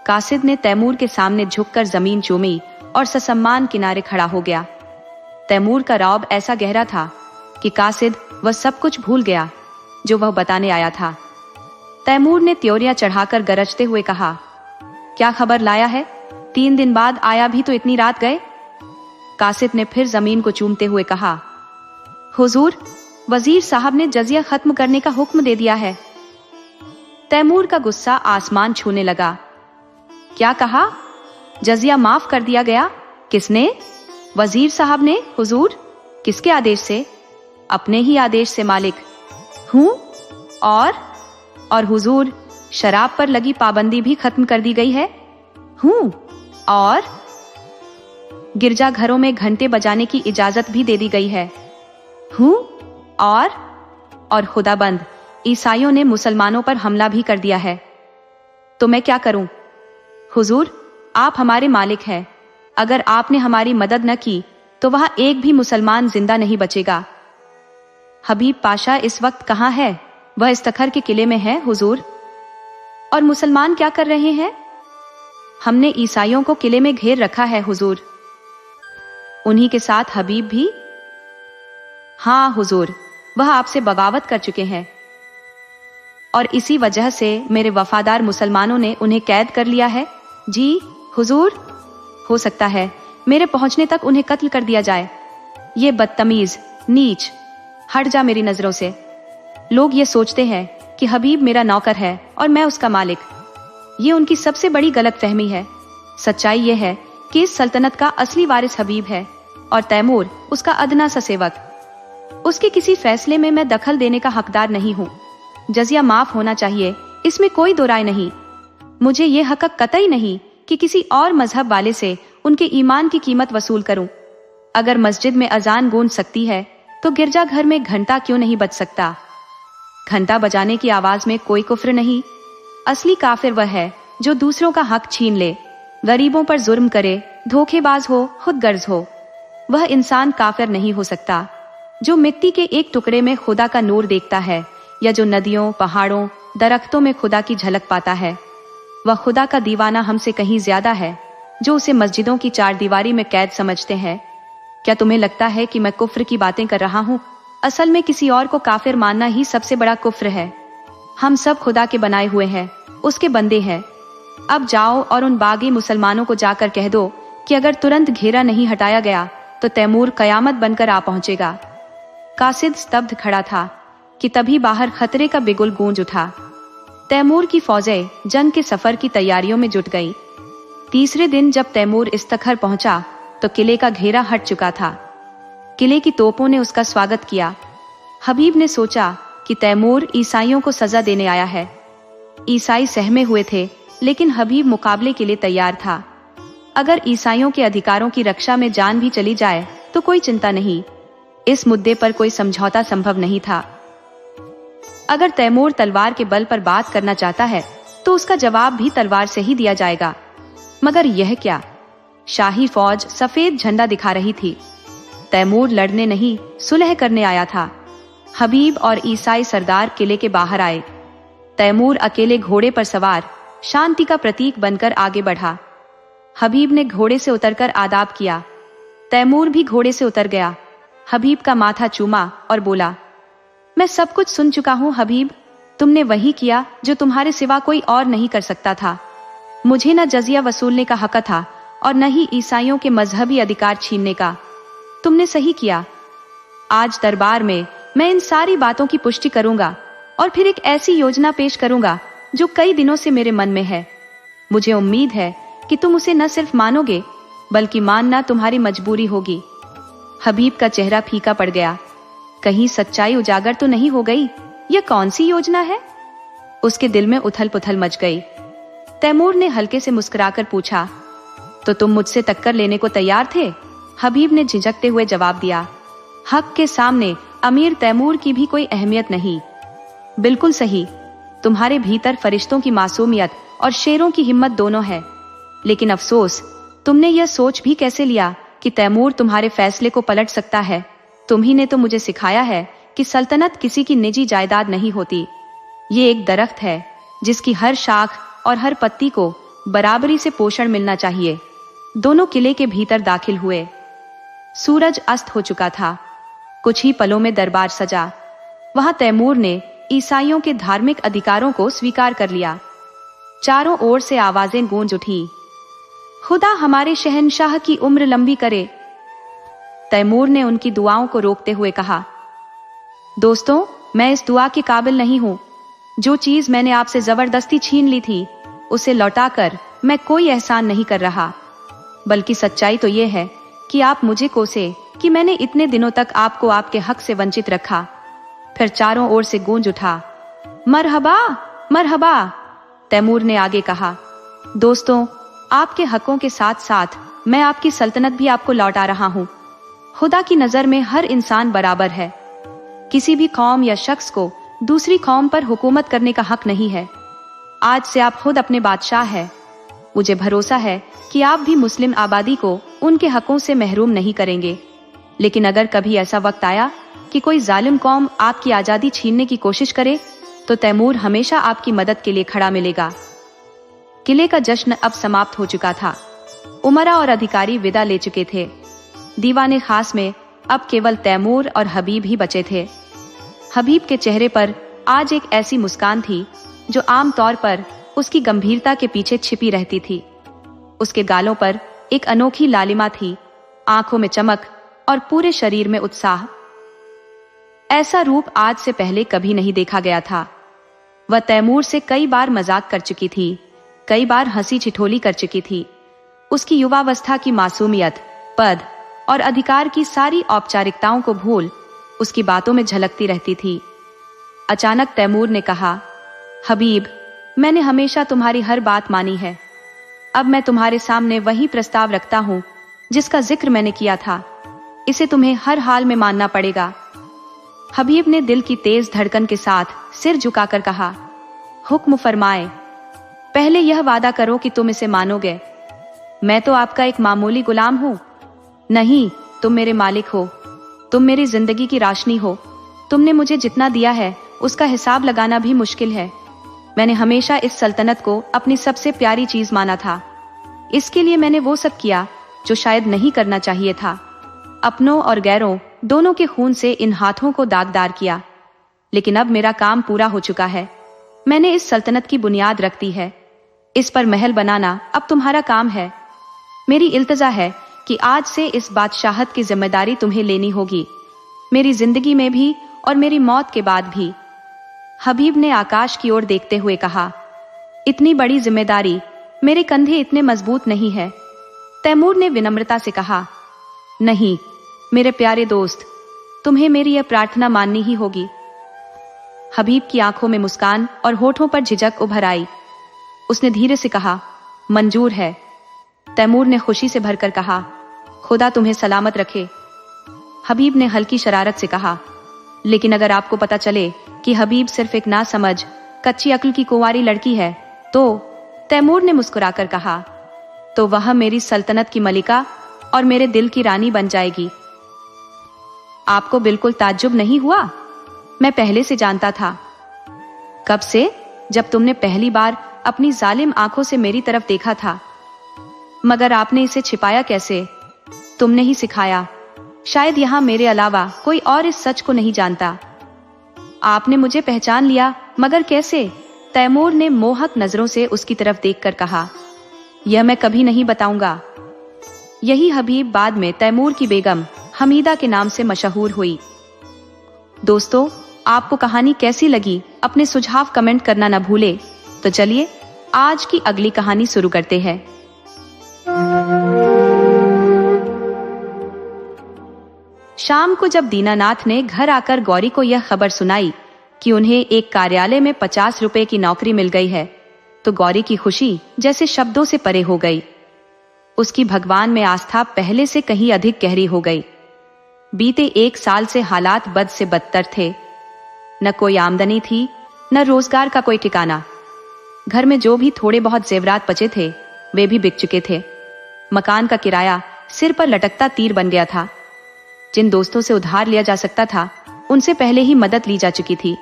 कासिद ने तैमूर के सामने झुककर जमीन चूमी और ससम्मान किनारे खड़ा हो गया। तैमूर का रौब ऐसा गहरा था कि कासिद वह सब कुछ भूल गया जो वह बताने आया था। तैमूर ने त्योरियां चढ़ाकर गरजते हुए कहा, क्या खबर लाया है? 3 दिन बाद आया भी तो इतनी रात गए। कासिद ने फिर जमीन को चूमते हुए कहा, हुजूर, वजीर साहब ने जजिया खत्म करने का हुक्म दे दिया है। तैमूर का गुस्सा आसमान छूने लगा। क्या कहा? जजिया माफ कर दिया गया? किसने? वजीर साहब ने हुजूर। किसके आदेश से? अपने ही आदेश से मालिक। हूं? और हुजूर, शराब पर लगी पाबंदी भी खत्म कर दी गई है। हूं? और गिरजाघरों में घंटे बजाने की इजाजत भी दे दी गई है। हूं? और खुदाबंद, ईसाइयों ने मुसलमानों पर हमला भी कर दिया है। तो मैं क्या करूं? हुजूर, आप हमारे मालिक हैं। अगर आपने हमारी मदद न की तो वहां एक भी मुसलमान जिंदा नहीं बचेगा। हबीब पाशा इस वक्त कहाँ है? वह इस तखर के किले में है हुजूर। और मुसलमान क्या कर रहे हैं? हमने ईसाइयों को किले में घेर रखा है हुजूर। उन्हीं के साथ हबीब भी? हाँ हुजूर, वह आपसे बगावत कर चुके हैं और इसी वजह से मेरे वफादार मुसलमानों ने उन्हें कैद कर लिया है। जी हुजूर, हो सकता है मेरे पहुंचने तक उन्हें कत्ल कर दिया जाए। ये बदतमीज, नीच, हट जा मेरी नजरों से। लोग ये सोचते हैं कि हबीब मेरा नौकर है और मैं उसका मालिक। ये उनकी सबसे बड़ी गलतफहमी है। सच्चाई ये है कि इस सल्तनत का असली वारिस हबीब है और तैमूर उसका अदना सा सेवक। उसके किसी फैसले में मैं दखल देने का हकदार नहीं हूँ। जजिया माफ होना चाहिए, इसमें कोई दो राय नहीं। मुझे ये हक कतई नहीं कि किसी और मजहब वाले से उनके ईमान की कीमत वसूल करूं। अगर मस्जिद में अजान गूंज सकती है तो गिरजाघर में घंटा क्यों नहीं बज सकता? घंटा बजाने की आवाज में कोई कुफ्र नहीं। असली काफिर वह है जो दूसरों का हक छीन ले, गरीबों पर जुर्म करे, धोखेबाज हो, खुदगर्ज हो। वह इंसान काफिर नहीं हो सकता जो मिट्टी के एक टुकड़े में खुदा का नूर देखता है या जो नदियों, पहाड़ों, दरख्तों में खुदा की झलक पाता है। वह खुदा का दीवाना हमसे कहीं ज्यादा है जो उसे मस्जिदों की चारदीवारी में कैद समझते हैं। क्या तुम्हें लगता है कि मैं कुफ्र की बातें कर रहा हूँ? असल में किसी और को काफिर मानना ही सबसे बड़ा कुफ्र है। हम सब खुदा के बनाए हुए हैं, उसके बंदे हैं। अब जाओ और उन बागी मुसलमानों को जाकर कह दो कि अगर तुरंत घेरा नहीं हटाया गया तो तैमूर कयामत बनकर आ पहुंचेगा। कासिद स्तब्ध खड़ा था कि तभी बाहर खतरे का बिगुल गूंज उठा। तैमूर की फौजें जंग के सफर की तैयारियों में जुट गईं। तीसरे दिन जब तैमूर इस्तखर पहुंचा तो किले का घेरा हट चुका था। किले की तोपों ने उसका स्वागत किया। हबीब ने सोचा कि तैमूर ईसाइयों को सजा देने आया है। ईसाई सहमे हुए थे, लेकिन हबीब मुकाबले के लिए तैयार था। अगर ईसाइयों के अधिकारों की रक्षा में जान भी चली जाए तो कोई चिंता नहीं। इस मुद्दे पर कोई समझौता संभव नहीं था। अगर तैमूर तलवार के बल पर बात करना चाहता है तो उसका जवाब भी तलवार से ही दिया जाएगा। मगर यह क्या? शाही फौज सफेद झंडा दिखा रही थी। तैमूर लड़ने नहीं, सुलह करने आया था। हबीब और ईसाई सरदार किले के बाहर आए। तैमूर अकेले घोड़े पर सवार शांति का प्रतीक बनकर आगे बढ़ा। हबीब ने घोड़े से उतरकर आदाब किया। तैमूर भी घोड़े से उतर गया। हबीब का माथा चूमा और बोला, मैं सब कुछ सुन चुका हूँ हबीब। तुमने वही किया जो तुम्हारे सिवा कोई और नहीं कर सकता था। मुझे न जजिया वसूलने का हक था और न ही ईसाइयों के मजहबी अधिकार छीनने का। तुमने सही किया। आज दरबार में मैं इन सारी बातों की पुष्टि करूंगा और फिर एक ऐसी योजना पेश करूंगा जो कई दिनों से मेरे मन में है। मुझे उम्मीद है कि तुम उसे न सिर्फ मानोगे बल्कि मानना तुम्हारी मजबूरी होगी। हबीब का चेहरा फीका पड़ गया। कहीं सच्चाई उजागर तो नहीं हो गई? यह कौन सी योजना है? उसके दिल में उथल पुथल मच गई। तैमूर ने हल्के से मुस्कुराकर पूछा, तो तुम मुझसे टक्कर लेने को तैयार थे? हबीब ने झिझकते हुए जवाब दिया, हक के सामने अमीर तैमूर की भी कोई अहमियत नहीं। बिल्कुल सही, तुम्हारे भीतर फरिश्तों की मासूमियत और शेरों की हिम्मत दोनों है। लेकिन अफसोस, तुमने यह सोच भी कैसे लिया कि तैमूर तुम्हारे फैसले को पलट सकता है? तुम ही ने तो मुझे सिखाया है कि सल्तनत किसी की निजी जायदाद नहीं होती। ये एक दरख्त है जिसकी हर शाख और हर पत्ती को बराबरी से पोषण मिलना चाहिए। दोनों किले के भीतर दाखिल हुए। सूरज अस्त हो चुका था। कुछ ही पलों में दरबार सजा। वहां तैमूर ने ईसाइयों के धार्मिक अधिकारों को स्वीकार कर लिया। चारों ओर से आवाजें गूंज उठी, खुदा हमारे शहंशाह की उम्र लंबी करे। तैमूर ने उनकी दुआओं को रोकते हुए कहा, दोस्तों, मैं इस दुआ के काबिल नहीं हूं। जो चीज मैंने आपसे जबरदस्ती छीन ली थी उसे लौटाकर मैं कोई एहसान नहीं कर रहा, बल्कि सच्चाई तो यह है कि आप मुझे कोसे कि मैंने इतने दिनों तक आपको आपके हक से वंचित रखा। फिर चारों ओर से गूंज उठा, मरहबा मरहबा। तैमूर ने आगे कहा, दोस्तों, आपके हकों के साथ साथ मैं आपकी सल्तनत भी आपको लौटा रहा हूं। खुदा की नजर में हर इंसान बराबर है। किसी भी कौम या शख्स को दूसरी कौम पर हुकूमत करने का हक नहीं है। आज से आप खुद अपने बादशाह हैं। मुझे भरोसा है कि आप भी मुस्लिम आबादी को उनके हकों से महरूम नहीं करेंगे। लेकिन अगर कभी ऐसा वक्त आया कि कोई जालिम कौम आपकी आजादी छीनने की कोशिश करे तो तैमूर हमेशा आपकी मदद के लिए खड़ा मिलेगा। किले का जश्न अब समाप्त हो चुका था। उमरा और अधिकारी विदा ले चुके थे। दीवाने खास में अब केवल तैमूर और हबीब ही बचे थे। हबीब के चेहरे पर आज एक ऐसी मुस्कान थी जो आम तौर पर उसकी गंभीरता के पीछे छिपी रहती थी। उसके गालों पर एक अनोखी लालिमा थी, आंखों में चमक और पूरे शरीर में उत्साह। ऐसा रूप आज से पहले कभी नहीं देखा गया था। वह तैमूर से कई बार मजाक कर चुकी थी, कई बार हंसी ठिठोली कर चुकी थी। उसकी युवावस्था की मासूमियत, पद और अधिकार की सारी औपचारिकताओं को भूल उसकी बातों में झलकती रहती थी। अचानक तैमूर ने कहा, हबीब, मैंने हमेशा तुम्हारी हर बात मानी है। अब मैं तुम्हारे सामने वही प्रस्ताव रखता हूं जिसका जिक्र मैंने किया था। इसे तुम्हें हर हाल में मानना पड़ेगा। हबीब ने दिल की तेज धड़कन के साथ सिर झुकाकर कहा, हुक्म फरमाए। पहले यह वादा करो कि तुम इसे मानोगे। मैं तो आपका एक मामूली गुलाम हूं। नहीं, तुम मेरे मालिक हो। तुम मेरी जिंदगी की राशनी हो। तुमने मुझे जितना दिया है उसका हिसाब लगाना भी मुश्किल है। मैंने हमेशा इस सल्तनत को अपनी सबसे प्यारी चीज माना था। इसके लिए मैंने वो सब किया जो शायद नहीं करना चाहिए था। अपनों और गैरों दोनों के खून से इन हाथों को दागदार किया। लेकिन अब मेरा काम पूरा हो चुका है। मैंने इस सल्तनत की बुनियाद रख दी है। इस पर महल बनाना अब तुम्हारा काम है। मेरी इल्तजा है कि आज से इस बादशाहत की जिम्मेदारी तुम्हें लेनी होगी, मेरी जिंदगी में भी और मेरी मौत के बाद भी। हबीब ने आकाश की ओर देखते हुए कहा, इतनी बड़ी जिम्मेदारी, मेरे कंधे इतने मजबूत नहीं है। तैमूर ने विनम्रता से कहा, नहीं मेरे प्यारे दोस्त, तुम्हें मेरी यह प्रार्थना माननी ही होगी। हबीब की आंखों में मुस्कान और होठों पर झिझक उभर आई। उसने धीरे से कहा, मंजूर है। तैमूर ने खुशी से भरकर कहा, खुदा तुम्हें सलामत रखे। हबीब ने हल्की शरारत से कहा, लेकिन अगर आपको पता चले कि हबीब सिर्फ एक ना समझ, कच्ची अक्ल की कुंवारी लड़की है तो? तैमूर ने मुस्कुराकर कहा, तो वह मेरी सल्तनत की मलिका और मेरे दिल की रानी बन जाएगी। आपको बिल्कुल ताज्जुब नहीं हुआ? मैं पहले से जानता था। कब से? जब तुमने पहली बार अपनी जालिम आंखों से मेरी तरफ देखा था। मगर आपने इसे छिपाया कैसे? तुमने ही सिखाया। शायद यहां मेरे अलावा कोई और इस सच को नहीं जानता। आपने मुझे पहचान लिया, मगर कैसे? तैमूर ने मोहक नजरों से उसकी तरफ देखकर कहा, यह मैं कभी नहीं बताऊंगा। यही हबीब बाद में तैमूर की बेगम हमीदा के नाम से मशहूर हुई। दोस्तों, आपको कहानी कैसी लगी अपने सुझाव कमेंट करना न भूले। तो चलिए आज की अगली कहानी शुरू करते हैं। शाम को जब दीनानाथ ने घर आकर गौरी को यह खबर सुनाई कि उन्हें एक कार्यालय में 50 रुपए की नौकरी मिल गई है, तो गौरी की खुशी जैसे शब्दों से परे हो गई। उसकी भगवान में आस्था पहले से कहीं अधिक गहरी हो गई। बीते 1 साल से हालात बद से बदतर थे। न कोई आमदनी थी, न रोजगार का कोई ठिकाना। घर में जो भी थोड़े बहुत जेवरात बचे थे वे भी बिक चुके थे। मकान का किराया सिर पर लटकता तीर बन गया था। जिन दोस्तों से उधार लिया जा सकता था उनसे पहले ही मदद ली जा चुकी थी।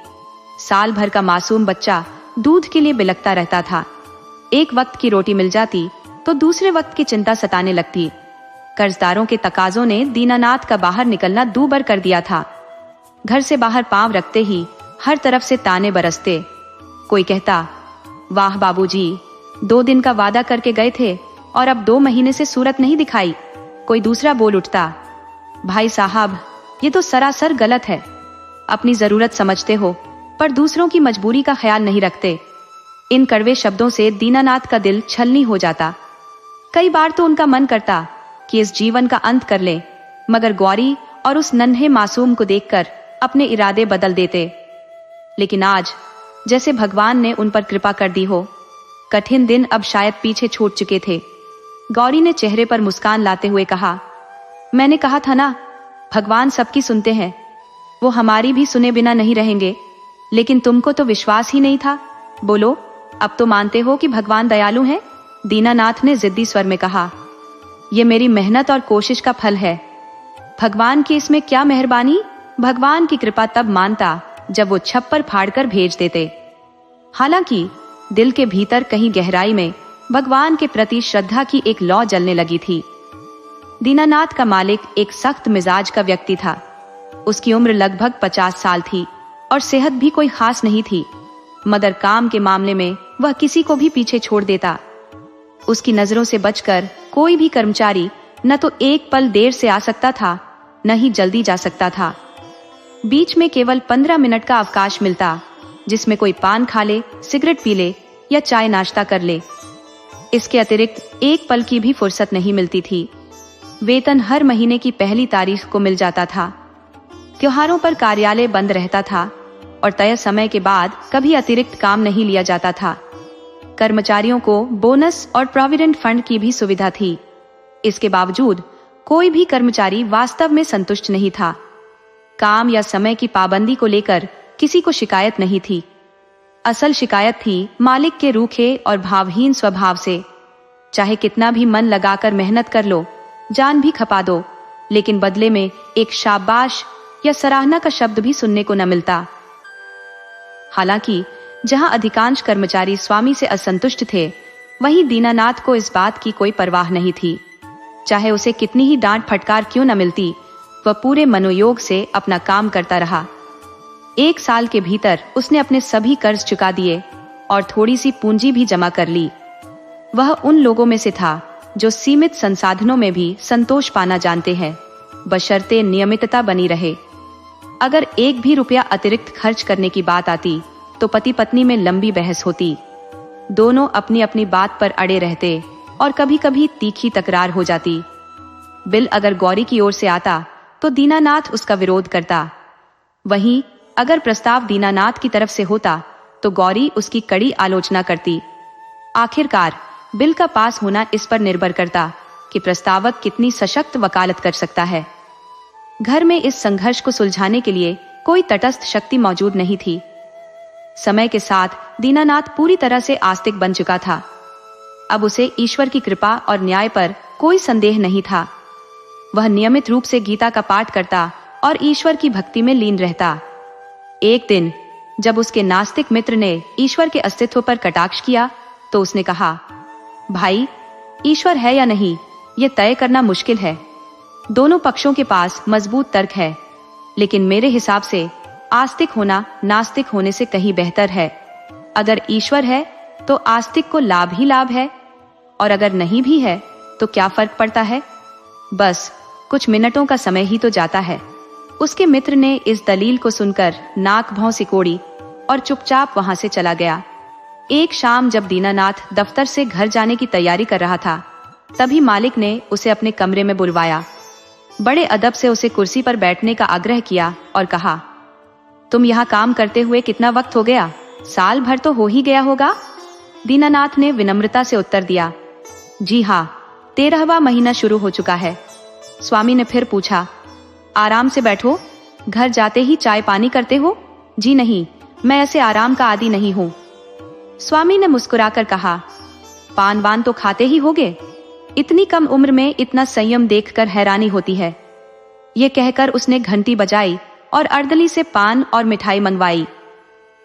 साल भर का मासूम बच्चा दूध के लिए बिलखता रहता था। एक वक्त की रोटी मिल जाती तो दूसरे वक्त की चिंता सताने लगती। कर्जदारों के तकाजों ने दीनानाथ का बाहर निकलना दूभर कर दिया था। घर से बाहर पांव रखते ही हर तरफ से ताने बरसते। कोई कहता, वाह बाबूजी, 2 दिन का वादा करके गए थे और अब 2 महीने से सूरत नहीं दिखाई। कोई दूसरा बोल उठता, भाई साहब, ये तो सरासर गलत है। अपनी जरूरत समझते हो पर दूसरों की मजबूरी का ख्याल नहीं रखते। इन कड़वे शब्दों से दीनानाथ का दिल छलनी हो जाता। कई बार तो उनका मन करता कि इस जीवन का अंत कर ले, मगर गौरी और उस नन्हे मासूम को देखकर अपने इरादे बदल देते। लेकिन आज जैसे भगवान ने उन पर कृपा कर दी हो। कठिन दिन अब शायद पीछे छूट चुके थे। गौरी ने चेहरे पर मुस्कान लाते हुए कहा, मैंने कहा था ना, भगवान सबकी सुनते हैं। वो हमारी भी सुने बिना नहीं रहेंगे। लेकिन तुमको तो विश्वास ही नहीं था। बोलो, अब तो मानते हो कि भगवान दयालु हैं? दीनानाथ ने जिद्दी स्वर में कहा, ये मेरी मेहनत और कोशिश का फल है। भगवान की इसमें क्या मेहरबानी। भगवान की कृपा तब मानता जब वो छप्पर फाड़कर भेज देते। हालांकि दिल के भीतर कहीं गहराई में भगवान के प्रति श्रद्धा की एक लौ जलने लगी थी। दीनानाथ का मालिक एक सख्त मिजाज का व्यक्ति था। उसकी उम्र लगभग 50 साल थी और सेहत भी कोई खास नहीं थी, मगर काम के मामले में वह किसी को भी पीछे छोड़ देता। उसकी नजरों से बचकर कोई भी कर्मचारी न तो एक पल देर से आ सकता था, न ही जल्दी जा सकता था। बीच में केवल 15 मिनट का अवकाश मिलता, जिसमें कोई पान खा ले, सिगरेट पी ले या चाय नाश्ता कर ले। इसके अतिरिक्त एक पल की भी फुर्सत नहीं मिलती थी। वेतन हर महीने की पहली तारीख को मिल जाता था। त्योहारों पर कार्यालय बंद रहता था और तय समय के बाद कभी अतिरिक्त काम नहीं लिया जाता था। कर्मचारियों को बोनस और प्रोविडेंट फंड की भी सुविधा थी। इसके बावजूद कोई भी कर्मचारी वास्तव में संतुष्ट नहीं था। काम या समय की पाबंदी को लेकर किसी को शिकायत नहीं थी। असल शिकायत थी मालिक के रूखे और भावहीन स्वभाव से। चाहे कितना भी मन लगाकर मेहनत कर लो, जान भी खपा दो, लेकिन बदले में एक शाबाश या सराहना का शब्द भी सुनने को न मिलता। हालांकि जहां अधिकांश कर्मचारी स्वामी से असंतुष्ट थे, वहीं दीनानाथ को इस बात की कोई परवाह नहीं थी। चाहे उसे कितनी ही डांट फटकार क्यों न मिलती, वह पूरे मनोयोग से अपना काम करता रहा। 1 साल के भीतर उसने अपने सभी कर्ज चुका दिए और थोड़ी सी पूंजी भी जमा कर ली। वह उन लोगों में से था जो सीमित संसाधनों में भी संतोष पाना जानते हैं, बशर्ते नियमितता बनी रहे। अगर एक भी रुपया अतिरिक्त खर्च करने की बात आती तो पति पत्नी में लंबी बहस होती। दोनों अपनी अपनी बात पर अड़े रहते और कभी कभी तीखी तकरार हो जाती। बिल अगर गौरी की ओर से आता तो दीनानाथ उसका विरोध करता। वहीं अगर प्रस्ताव दीनानाथ की तरफ से होता तो गौरी उसकी कड़ी आलोचना करती। आखिरकार बिल का पास होना इस पर निर्भर करता कि प्रस्तावक कितनी सशक्त वकालत कर सकता है। घर में इस संघर्ष को सुलझाने के लिए कोई तटस्थ शक्ति मौजूद नहीं थी। समय के साथ दीनानाथ पूरी तरह से आस्तिक बन चुका था। अब उसे ईश्वर की कृपा और न्याय पर कोई संदेह नहीं था। वह नियमित रूप से गीता का पाठ करता और ईश्वर की भक्ति में लीन रहता। एक दिन जब उसके नास्तिक मित्र ने ईश्वर के अस्तित्व पर कटाक्ष किया तो उसने कहा, भाई, ईश्वर है या नहीं यह तय करना मुश्किल है। दोनों पक्षों के पास मजबूत तर्क है, लेकिन मेरे हिसाब से आस्तिक होना नास्तिक होने से कहीं बेहतर है। अगर ईश्वर है तो आस्तिक को लाभ ही लाभ है और अगर नहीं भी है तो क्या फर्क पड़ता है, बस कुछ मिनटों का समय ही तो जाता है। उसके मित्र ने इस दलील को सुनकर नाक भौं सिकोड़ी और चुपचाप वहां से चला गया। एक शाम जब दीनानाथ दफ्तर से घर जाने की तैयारी कर रहा था, तभी मालिक ने उसे अपने कमरे में बुलवाया। बड़े अदब से उसे कुर्सी पर बैठने का आग्रह किया और कहा, तुम यहाँ काम करते हुए कितना वक्त हो गया? साल भर तो हो ही गया होगा। दीनानाथ ने विनम्रता से उत्तर दिया, जी हाँ, 13वां महीना शुरू हो चुका है। स्वामी ने फिर पूछा, आराम से बैठो, घर जाते ही चाय पानी करते हो? जी नहीं, मैं ऐसे आराम का आदी नहीं हूँ। स्वामी ने मुस्कुराकर कहा, पान वान तो खाते ही होगे? इतनी कम उम्र में इतना संयम देखकर हैरानी होती है। ये कहकर उसने घंटी बजाई और अर्दली से पान और मिठाई मंगवाई।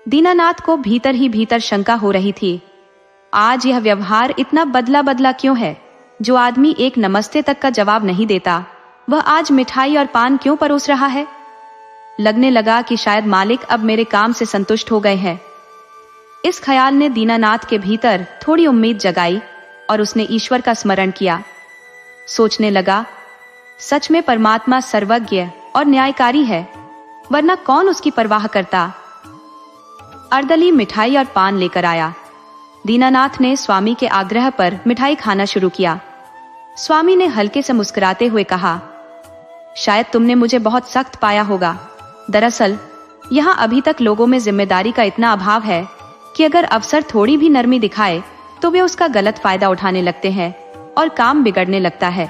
दीनानाथ को भीतर ही भीतर शंका हो रही थी, आज यह व्यवहार इतना बदला बदला क्यों है? जो आदमी एक नमस्ते तक का जवाब नहीं देता, वह आज मिठाई और पान क्यों परोस रहा है? लगने लगा कि शायद मालिक अब मेरे काम से संतुष्ट हो गए हैं। इस ख्याल ने दीनानाथ के भीतर थोड़ी उम्मीद जगाई और उसने ईश्वर का स्मरण किया। सोचने लगा, सच में परमात्मा सर्वज्ञ और न्यायकारी है, वरना कौन उसकी परवाह करता। अर्दली मिठाई और पान लेकर आया। दीनानाथ ने स्वामी के आग्रह पर मिठाई खाना शुरू किया। स्वामी ने हल्के से मुस्कुराते हुए कहा, शायद तुमने मुझे बहुत सख्त पाया होगा। दरअसल यहाँ अभी तक लोगों में जिम्मेदारी का इतना अभाव है कि अगर अफसर थोड़ी भी नरमी दिखाए तो वे उसका गलत फायदा उठाने लगते हैं और काम बिगड़ने लगता है।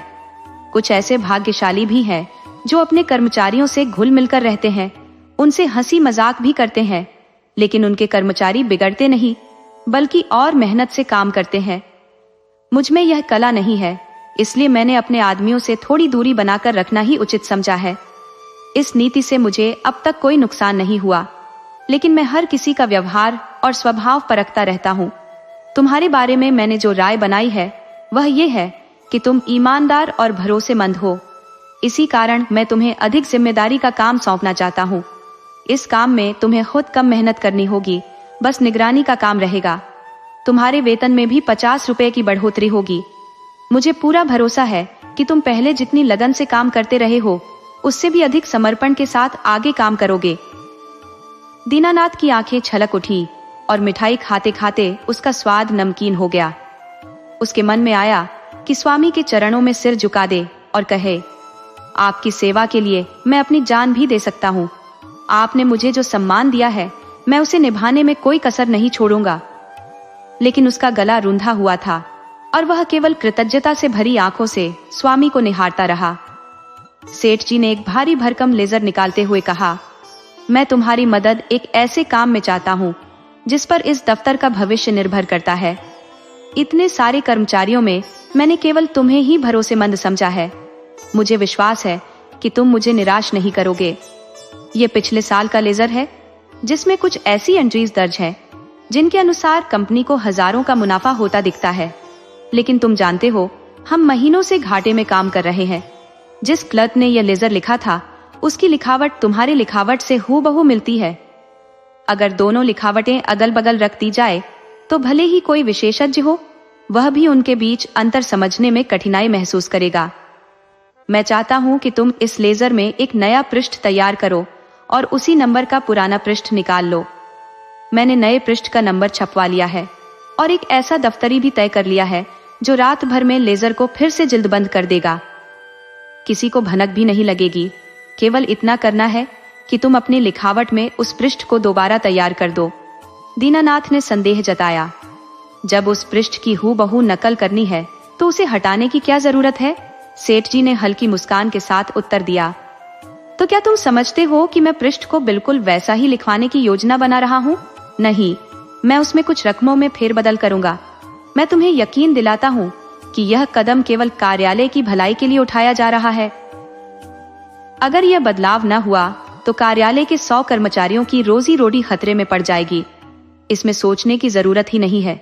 कुछ ऐसे भाग्यशाली भी हैं जो अपने कर्मचारियों से घुल मिलकर रहते हैं, उनसे हंसी मजाक भी करते हैं, लेकिन उनके कर्मचारी बिगड़ते नहीं बल्कि और मेहनत से काम करते हैं। मुझ में यह कला नहीं है, इसलिए मैंने अपने आदमियों से थोड़ी दूरी बनाकर रखना ही उचित समझा है। इस नीति से मुझे अब तक कोई नुकसान नहीं हुआ, लेकिन मैं हर किसी का व्यवहार और स्वभाव परखता रहता हूँ। तुम्हारे बारे में मैंने जो राय बनाई है वह ये है कि तुम ईमानदार और भरोसेमंद हो। इसी कारण मैं तुम्हें अधिक जिम्मेदारी का काम सौंपना चाहता हूँ। इस काम में तुम्हें खुद कम मेहनत करनी होगी, बस निगरानी का काम रहेगा। तुम्हारे वेतन में भी 50 रुपए की बढ़ोतरी होगी। मुझे पूरा भरोसा है कि तुम पहले जितनी लगन से काम करते रहे हो, उससे भी अधिक समर्पण के साथ आगे काम करोगे। दीनानाथ की आंखें छलक उठी और मिठाई खाते खाते उसका स्वाद नमकीन हो गया। उसके मन में आया कि स्वामी के चरणों में सिर झुका दे और कहे, आपकी सेवा के लिए मैं अपनी जान भी दे सकता हूँ। आपने मुझे जो सम्मान दिया है, मैं उसे निभाने में कोई कसर नहीं छोड़ूंगा। लेकिन उसका गला रूंधा हुआ था और वह केवल कृतज्ञता से भरी आंखों से स्वामी को निहारता रहा। सेठ जी ने एक भारी भरकम लेजर निकालते हुए कहा, मैं तुम्हारी मदद एक ऐसे काम में चाहता हूँ जिस पर इस दफ्तर का भविष्य निर्भर करता है। इतने सारे कर्मचारियों में मैंने केवल तुम्हें ही भरोसेमंद समझा है। मुझे विश्वास है कि तुम मुझे निराश नहीं करोगे। ये पिछले साल का लेजर है, जिसमें कुछ ऐसी एंट्रीज दर्ज हैं जिनके अनुसार कंपनी को हजारों का मुनाफा होता दिखता है। लेकिन तुम जानते हो, हम महीनों से घाटे में काम कर रहे हैं। जिस क्लर्क ने यह लेजर लिखा था, उसकी लिखावट तुम्हारी लिखावट से हूबहू मिलती है। अगर दोनों लिखावटें अगल बगल रख दी जाए तो भले ही कोई विशेषज्ञ हो, वह भी उनके बीच अंतर समझने में कठिनाई महसूस करेगा। मैं चाहता हूं कि तुम इस लेजर में एक नया पृष्ठ तैयार करो और उसी नंबर का पुराना पृष्ठ निकाल लो। मैंने नए पृष्ठ का नंबर छपवा लिया है और एक ऐसा दफ्तरी भी तय कर लिया है जो रात भर में लेजर को फिर से जिल्दबंद कर देगा। किसी को भनक भी नहीं लगेगी। केवल इतना करना है कि तुम अपनी लिखावट में उस पृष्ठ को दोबारा तैयार कर दो। दीनानाथ ने संदेह जताया, जब उस पृष्ठ की हूबहू नकल करनी है तो उसे हटाने की क्या जरूरत है? सेठ जी ने हल्की मुस्कान के साथ उत्तर दिया, तो क्या तुम समझते हो कि मैं पृष्ठ को बिल्कुल वैसा ही लिखवाने की योजना बना रहा हूँ? नहीं, मैं उसमें कुछ रकमों में फेरबदल करूंगा। मैं तुम्हें यकीन दिलाता हूँ कि यह कदम केवल कार्यालय की भलाई के लिए उठाया जा रहा है। अगर यह बदलाव न हुआ तो कार्यालय के 100 कर्मचारियों की रोजी रोटी खतरे में पड़ जाएगी। इसमें सोचने की जरूरत ही नहीं है।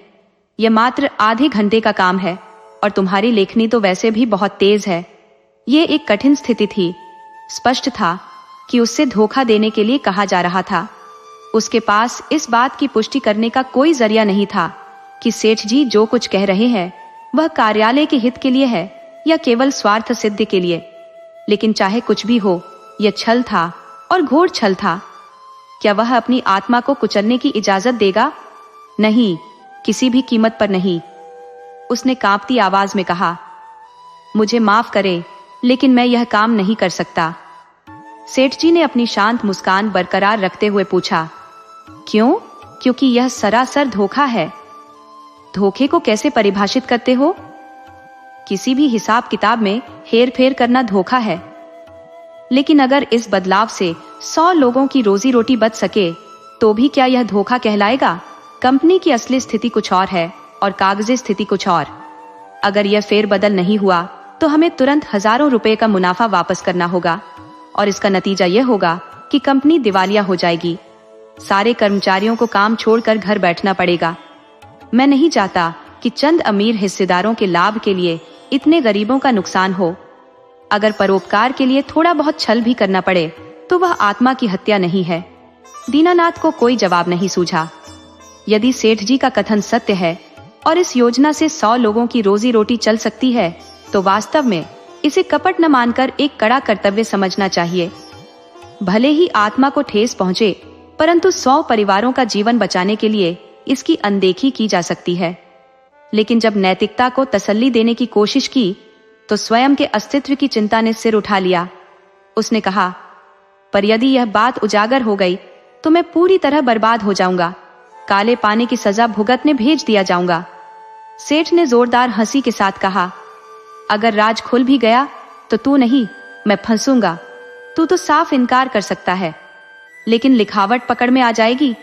यह मात्र आधे घंटे का काम है और तुम्हारी लेखनी तो वैसे भी बहुत तेज है। ये एक कठिन स्थिति थी। स्पष्ट था कि उससे धोखा देने के लिए कहा जा रहा था। उसके पास इस बात की पुष्टि करने का कोई जरिया नहीं था कि सेठ जी जो कुछ कह रहे हैं वह कार्यालय के हित के लिए है या केवल स्वार्थ सिद्धि के लिए। लेकिन चाहे कुछ भी हो, यह छल था और घोर छल था। क्या वह अपनी आत्मा को कुचलने की इजाजत देगा? नहीं, किसी भी कीमत पर नहीं। उसने कांपती आवाज में कहा, मुझे माफ करे, लेकिन मैं यह काम नहीं कर सकता। सेठ जी ने अपनी शांत मुस्कान बरकरार रखते हुए पूछा, क्यों? क्योंकि यह सरासर धोखा है। धोखे को कैसे परिभाषित करते हो? किसी भी हिसाब किताब में हेर फेर करना धोखा है। लेकिन अगर इस बदलाव से 100 लोगों की रोजी रोटी बच सके तो भी क्या यह धोखा कहलाएगा? कंपनी की असली स्थिति कुछ और है और कागजी स्थिति कुछ और। अगर यह फेरबदल नहीं हुआ तो हमें तुरंत हजारों रुपए का मुनाफा वापस करना होगा और इसका नतीजा यह होगा कि कंपनी दिवालिया हो जाएगी। सारे कर्मचारियों को काम छोड़कर घर बैठना पड़ेगा। मैं नहीं चाहता कि चंद अमीर हिस्सेदारों के लाभ के लिए इतने गरीबों का नुकसान हो। अगर परोपकार के लिए थोड़ा बहुत छल भी करना पड़े तो वह आत्मा की हत्या नहीं है। दीनानाथ को कोई जवाब नहीं सूझा। यदि सेठ जी का कथन सत्य है और इस योजना से 100 लोगों की रोजी रोटी चल सकती है तो वास्तव में इसे कपट न मानकर एक कड़ा कर्तव्य समझना चाहिए। भले ही आत्मा को ठेस पहुंचे, परंतु 100 परिवारों का जीवन बचाने के लिए इसकी अनदेखी की जा सकती है। लेकिन जब नैतिकता को तसल्ली देने की कोशिश की तो स्वयं के अस्तित्व की चिंता ने सिर उठा लिया। उसने कहा, पर यदि यह बात उजागर हो गई तो मैं पूरी तरह बर्बाद हो जाऊंगा। काले पानी की सजा भुगतने भेज दिया जाऊंगा। सेठ ने जोरदार हंसी के साथ कहा, अगर राज खुल भी गया तो तू नहीं, मैं फंसूंगा। तू तो साफ इनकार कर सकता है, लेकिन लिखावट पकड़ में आ जाएगी।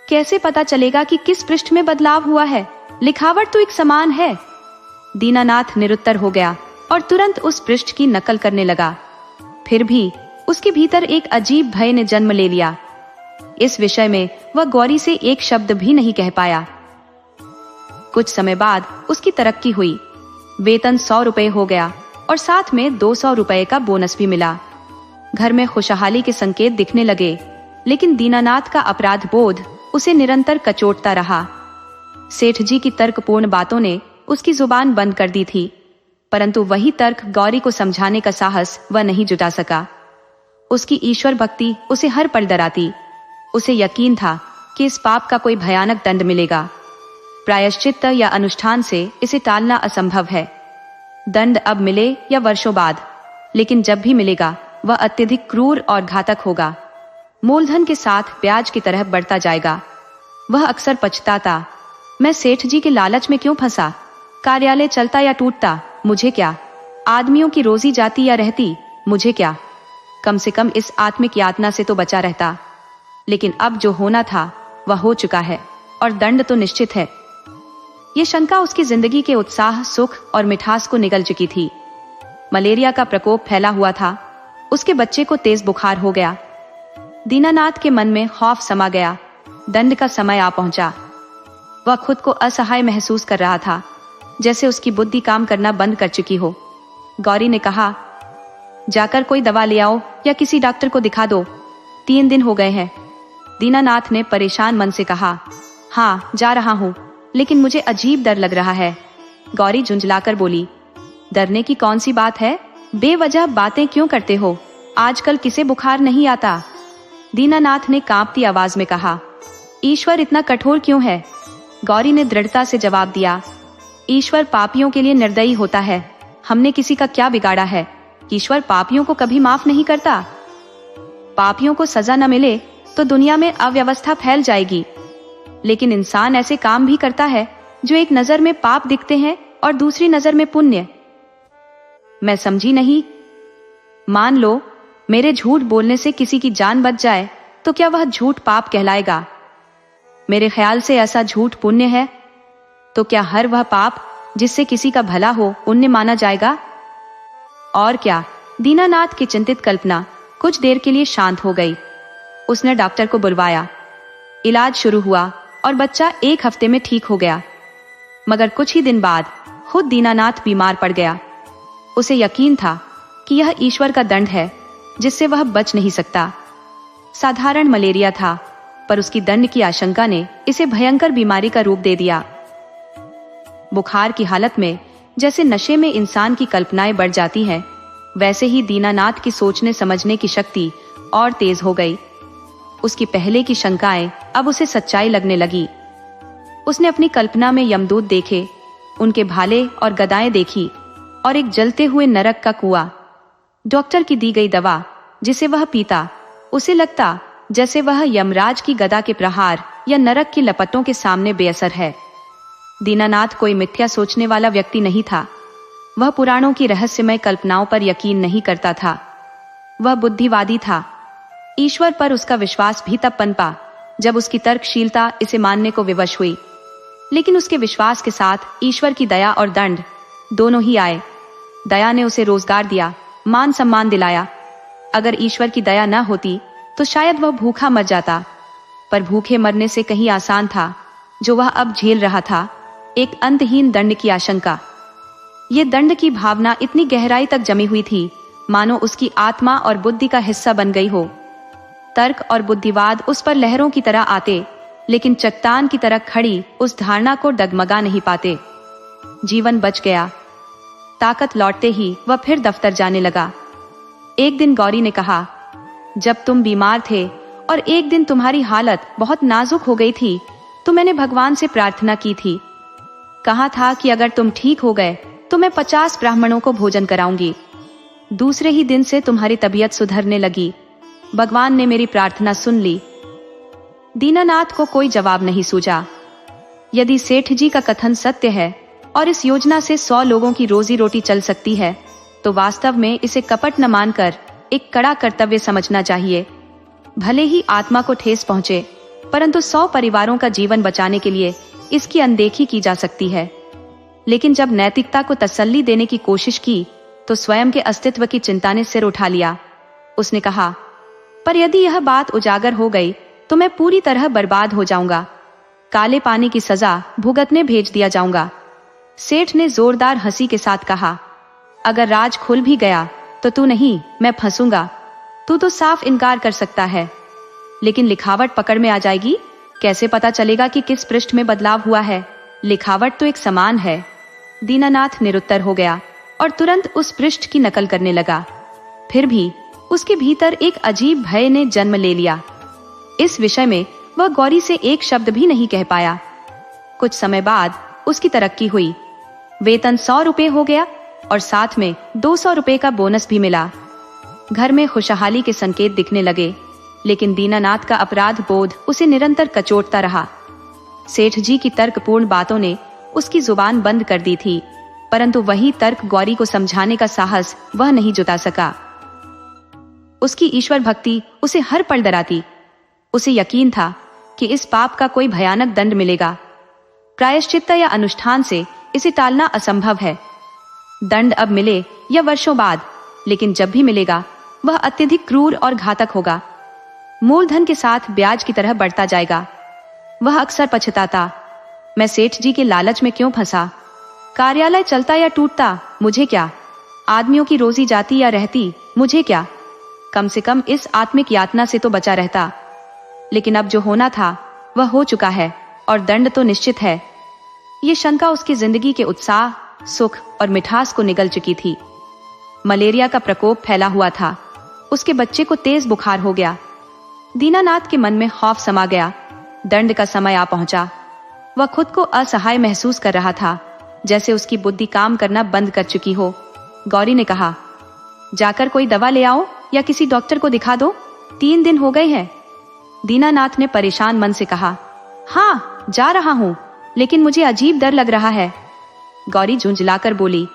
कैसे पता चलेगा कि किस पृष्ठ में बदलाव हुआ है? लिखावट तो एक समान है। दीनानाथ निरुत्तर हो गया और तुरंत उस पृष्ठ की नकल करने लगा। फिर भी उसके भीतर एक अजीब भय ने जन्म ले लिया। इस विषय में वह गौरी से एक शब्द भी नहीं कह पाया। कुछ समय बाद उसकी तरक्की हुई। वेतन 100 रुपए हो गया और साथ में 200 रुपए का बोनस भी मिला। घर में खुशहाली के संकेत दिखने लगे, लेकिन दीनानाथ का अपराध बोध उसे निरंतर कचोटता रहा। सेठ जी की तर्कपूर्ण बातों ने उसकी जुबान बंद कर दी थी, परंतु वही तर्क गौरी को समझाने का साहस वह नहीं जुटा सका। उसकी ईश्वर भक्ति उसे हर पल डराती। उसे यकीन था कि इस पाप का कोई भयानक दंड मिलेगा। प्रायश्चित्त या अनुष्ठान से इसे टालना असंभव है। दंड अब मिले या वर्षों बाद, लेकिन जब भी मिलेगा वह अत्यधिक क्रूर और घातक होगा। मूलधन के साथ ब्याज की तरह बढ़ता जाएगा। वह अक्सर पछताता, मैं सेठ जी के लालच में क्यों फंसा? कार्यालय चलता या टूटता, मुझे क्या? आदमियों की रोजी जाती या रहती, मुझे क्या? कम से कम इस आत्मिक यातना से तो बचा रहता। लेकिन अब जो होना था वह हो चुका है और दंड तो निश्चित है। ये शंका उसकी जिंदगी के उत्साह, सुख और मिठास को निगल चुकी थी। मलेरिया का प्रकोप फैला हुआ था। उसके बच्चे को तेज बुखार हो गया। दीनानाथ के मन में खौफ समा गया। दंड का समय आ पहुंचा। वह खुद को असहाय महसूस कर रहा था, जैसे उसकी बुद्धि काम करना बंद कर चुकी हो। गौरी ने कहा, जाकर कोई दवा ले आओ या किसी डॉक्टर को दिखा दो। 3 दिन हो गए हैं। दीनानाथ ने परेशान मन से कहा, हाँ जा रहा हूँ, लेकिन मुझे अजीब डर लग रहा है। गौरी झुंझलाकर बोली, डरने की कौन सी बात है? बेवजह बातें क्यों करते हो? आजकल किसे बुखार नहीं आता? दीनानाथ ने कांपती आवाज में कहा, ईश्वर इतना कठोर क्यों है? गौरी ने दृढ़ता से जवाब दिया, ईश्वर पापियों के लिए निर्दयी होता है। हमने किसी का क्या बिगाड़ा है? ईश्वर पापियों को कभी माफ नहीं करता। पापियों को सजा न मिले तो दुनिया में अव्यवस्था फैल जाएगी। लेकिन इंसान ऐसे काम भी करता है जो एक नजर में पाप दिखते हैं और दूसरी नजर में पुण्य। मैं समझी नहीं। मान लो मेरे झूठ बोलने से किसी की जान बच जाए तो क्या वह झूठ पाप कहलाएगा? मेरे ख्याल से ऐसा झूठ पुण्य है। तो क्या हर वह पाप जिससे किसी का भला हो पुण्य माना जाएगा? और क्या? दीनानाथ की चिंतित कल्पना कुछ देर के लिए शांत हो गई। उसने डॉक्टर को बुलवाया। इलाज शुरू हुआ और बच्चा 1 हफ्ते में ठीक हो गया। मगर कुछ ही दिन बाद खुद दीनानाथ बीमार पड़ गया। उसे यकीन था कि यह ईश्वर का दंड है जिससे वह बच नहीं सकता। साधारण मलेरिया था, पर उसकी दंड की आशंका ने इसे भयंकर बीमारी का रूप दे दिया। बुखार की हालत में जैसे नशे में इंसान की कल्पनाएं बढ़ जाती हैं, वैसे ही दीनानाथ की सोचने समझने की शक्ति और तेज हो गई। उसकी पहले की शंकाएं अब उसे सच्चाई लगने लगी। उसने अपनी कल्पना में यमदूत देखे, उनके भाले और गदाएं देखी और एक जलते हुए नरक का कुआं। डॉक्टर की दी गई दवा जिसे वह पीता, उसे लगता जैसे वह यमराज की गदा के प्रहार या नरक की लपटों के सामने बेअसर है। दीनानाथ कोई मिथ्या सोचने वाला व्यक्ति नहीं था। वह पुराणों की रहस्यमय कल्पनाओं पर यकीन नहीं करता था। वह बुद्धिवादी था। ईश्वर पर उसका विश्वास भी तब पनपा जब उसकी तर्कशीलता इसे मानने को विवश हुई। लेकिन उसके विश्वास के साथ ईश्वर की दया और दंड दोनों ही आए। दया ने उसे रोजगार दिया, मान सम्मान दिलाया। अगर ईश्वर की दया न होती तो शायद वह भूखा मर जाता, पर भूखे मरने से कहीं आसान था जो वह अब झेल रहा था, एक अंतहीन दंड की आशंका। ये दंड की भावना इतनी गहराई तक जमी हुई थी मानो उसकी आत्मा और बुद्धि का हिस्सा बन गई हो। तर्क और बुद्धिवाद उस पर लहरों की तरह आते, लेकिन चट्टान की तरह खड़ी उस धारणा को डगमगा नहीं पाते। जीवन बच गया। ताकत लौटते ही वह फिर दफ्तर जाने लगा। एक दिन गौरी ने कहा, जब तुम बीमार थे और एक दिन तुम्हारी हालत बहुत नाजुक हो गई थी तो मैंने भगवान से प्रार्थना की थी। कहा था कि अगर तुम ठीक हो गए तो मैं 50 ब्राह्मणों को भोजन कराऊंगी। दूसरे ही दिन से तुम्हारी तबीयत सुधरने लगी। भगवान ने मेरी प्रार्थना सुन ली। दीनानाथ को कोई जवाब नहीं सूझा। यदि सेठ जी का कथन सत्य है और इस योजना से 100 लोगों की रोजी रोटी चल सकती है, तो वास्तव में इसे कपट न मानकर एक कड़ा कर्तव्य समझना चाहिए। भले ही आत्मा को ठेस पहुंचे, परंतु 100 परिवारों का जीवन बचाने के लिए इसकी अनदेखी की जा सकती है। लेकिन जब नैतिकता को तसल्ली देने की कोशिश की तो स्वयं के अस्तित्व की चिंता ने सिर उठा लिया। उसने कहा, पर यदि यह बात उजागर हो गई तो मैं पूरी तरह बर्बाद हो जाऊंगा। काले पानी की सजा भुगतने भेज दिया जाऊंगा। सेठ ने जोरदार हंसी के साथ कहा, अगर राज खुल भी गया तो तू नहीं, मैं फंसूंगा। तू तो साफ इनकार कर सकता है, लेकिन लिखावट पकड़ में आ जाएगी। कैसे पता चलेगा कि किस पृष्ठ में बदलाव हुआ है? लिखावट तो एक समान है। दीनानाथ निरुत्तर हो गया और तुरंत उस पृष्ठ की नकल करने लगा। फिर भी उसके भीतर एक अजीब भय ने जन्म ले लिया। इस विषय में वह गौरी से एक शब्द भी नहीं कह पाया। कुछ समय बाद उसकी तरक्की हुई। वेतन 100 रुपए हो गया और साथ में 200 रुपए का बोनस भी मिला। घर में खुशहाली के संकेत दिखने लगे, लेकिन दीनानाथ का अपराध बोध उसे निरंतर कचोटता रहा। सेठ जी की तर्कपूर्ण बातों ने उसकी जुबान बंद कर दी थी, परंतु वही तर्क गौरी को समझाने का साहस वह नहीं जुटा सका। उसकी ईश्वर भक्ति उसे हर पल डराती। उसे यकीन था कि इस पाप का कोई भयानक दंड मिलेगा। प्रायश्चित्त या अनुष्ठान से इसे टालना असंभव है। दंड अब मिले या वर्षों बाद, लेकिन जब भी मिलेगा वह अत्यधिक क्रूर और घातक होगा। मूलधन के साथ ब्याज की तरह बढ़ता जाएगा। वह अक्सर पछताता, मैं सेठ जी के लालच में क्यों फंसा? कार्यालय चलता या टूटता, मुझे क्या? आदमियों की रोजी जाती या रहती, मुझे क्या? कम से कम इस आत्मिक यातना से तो बचा रहता। लेकिन अब जो होना था वह हो चुका है और दंड तो निश्चित है। ये शंका उसकी जिंदगी के उत्साह, सुख और मिठास को निगल चुकी थी। मलेरिया का प्रकोप फैला हुआ था। उसके बच्चे को तेज बुखार हो गया। दीनानाथ के मन में खौफ समा गया। दंड का समय आ पहुंचा। वह खुद को असहाय महसूस कर रहा था, जैसे उसकी बुद्धि काम करना बंद कर चुकी हो। गौरी ने कहा, जाकर कोई दवा ले आओ या किसी डॉक्टर को दिखा दो। 3 दिन हो गए हैं। दीनानाथ ने परेशान मन से कहा, हाँ जा रहा हूँ, लेकिन मुझे अजीब डर लग रहा है। गौरी झुंझलाकर बोली,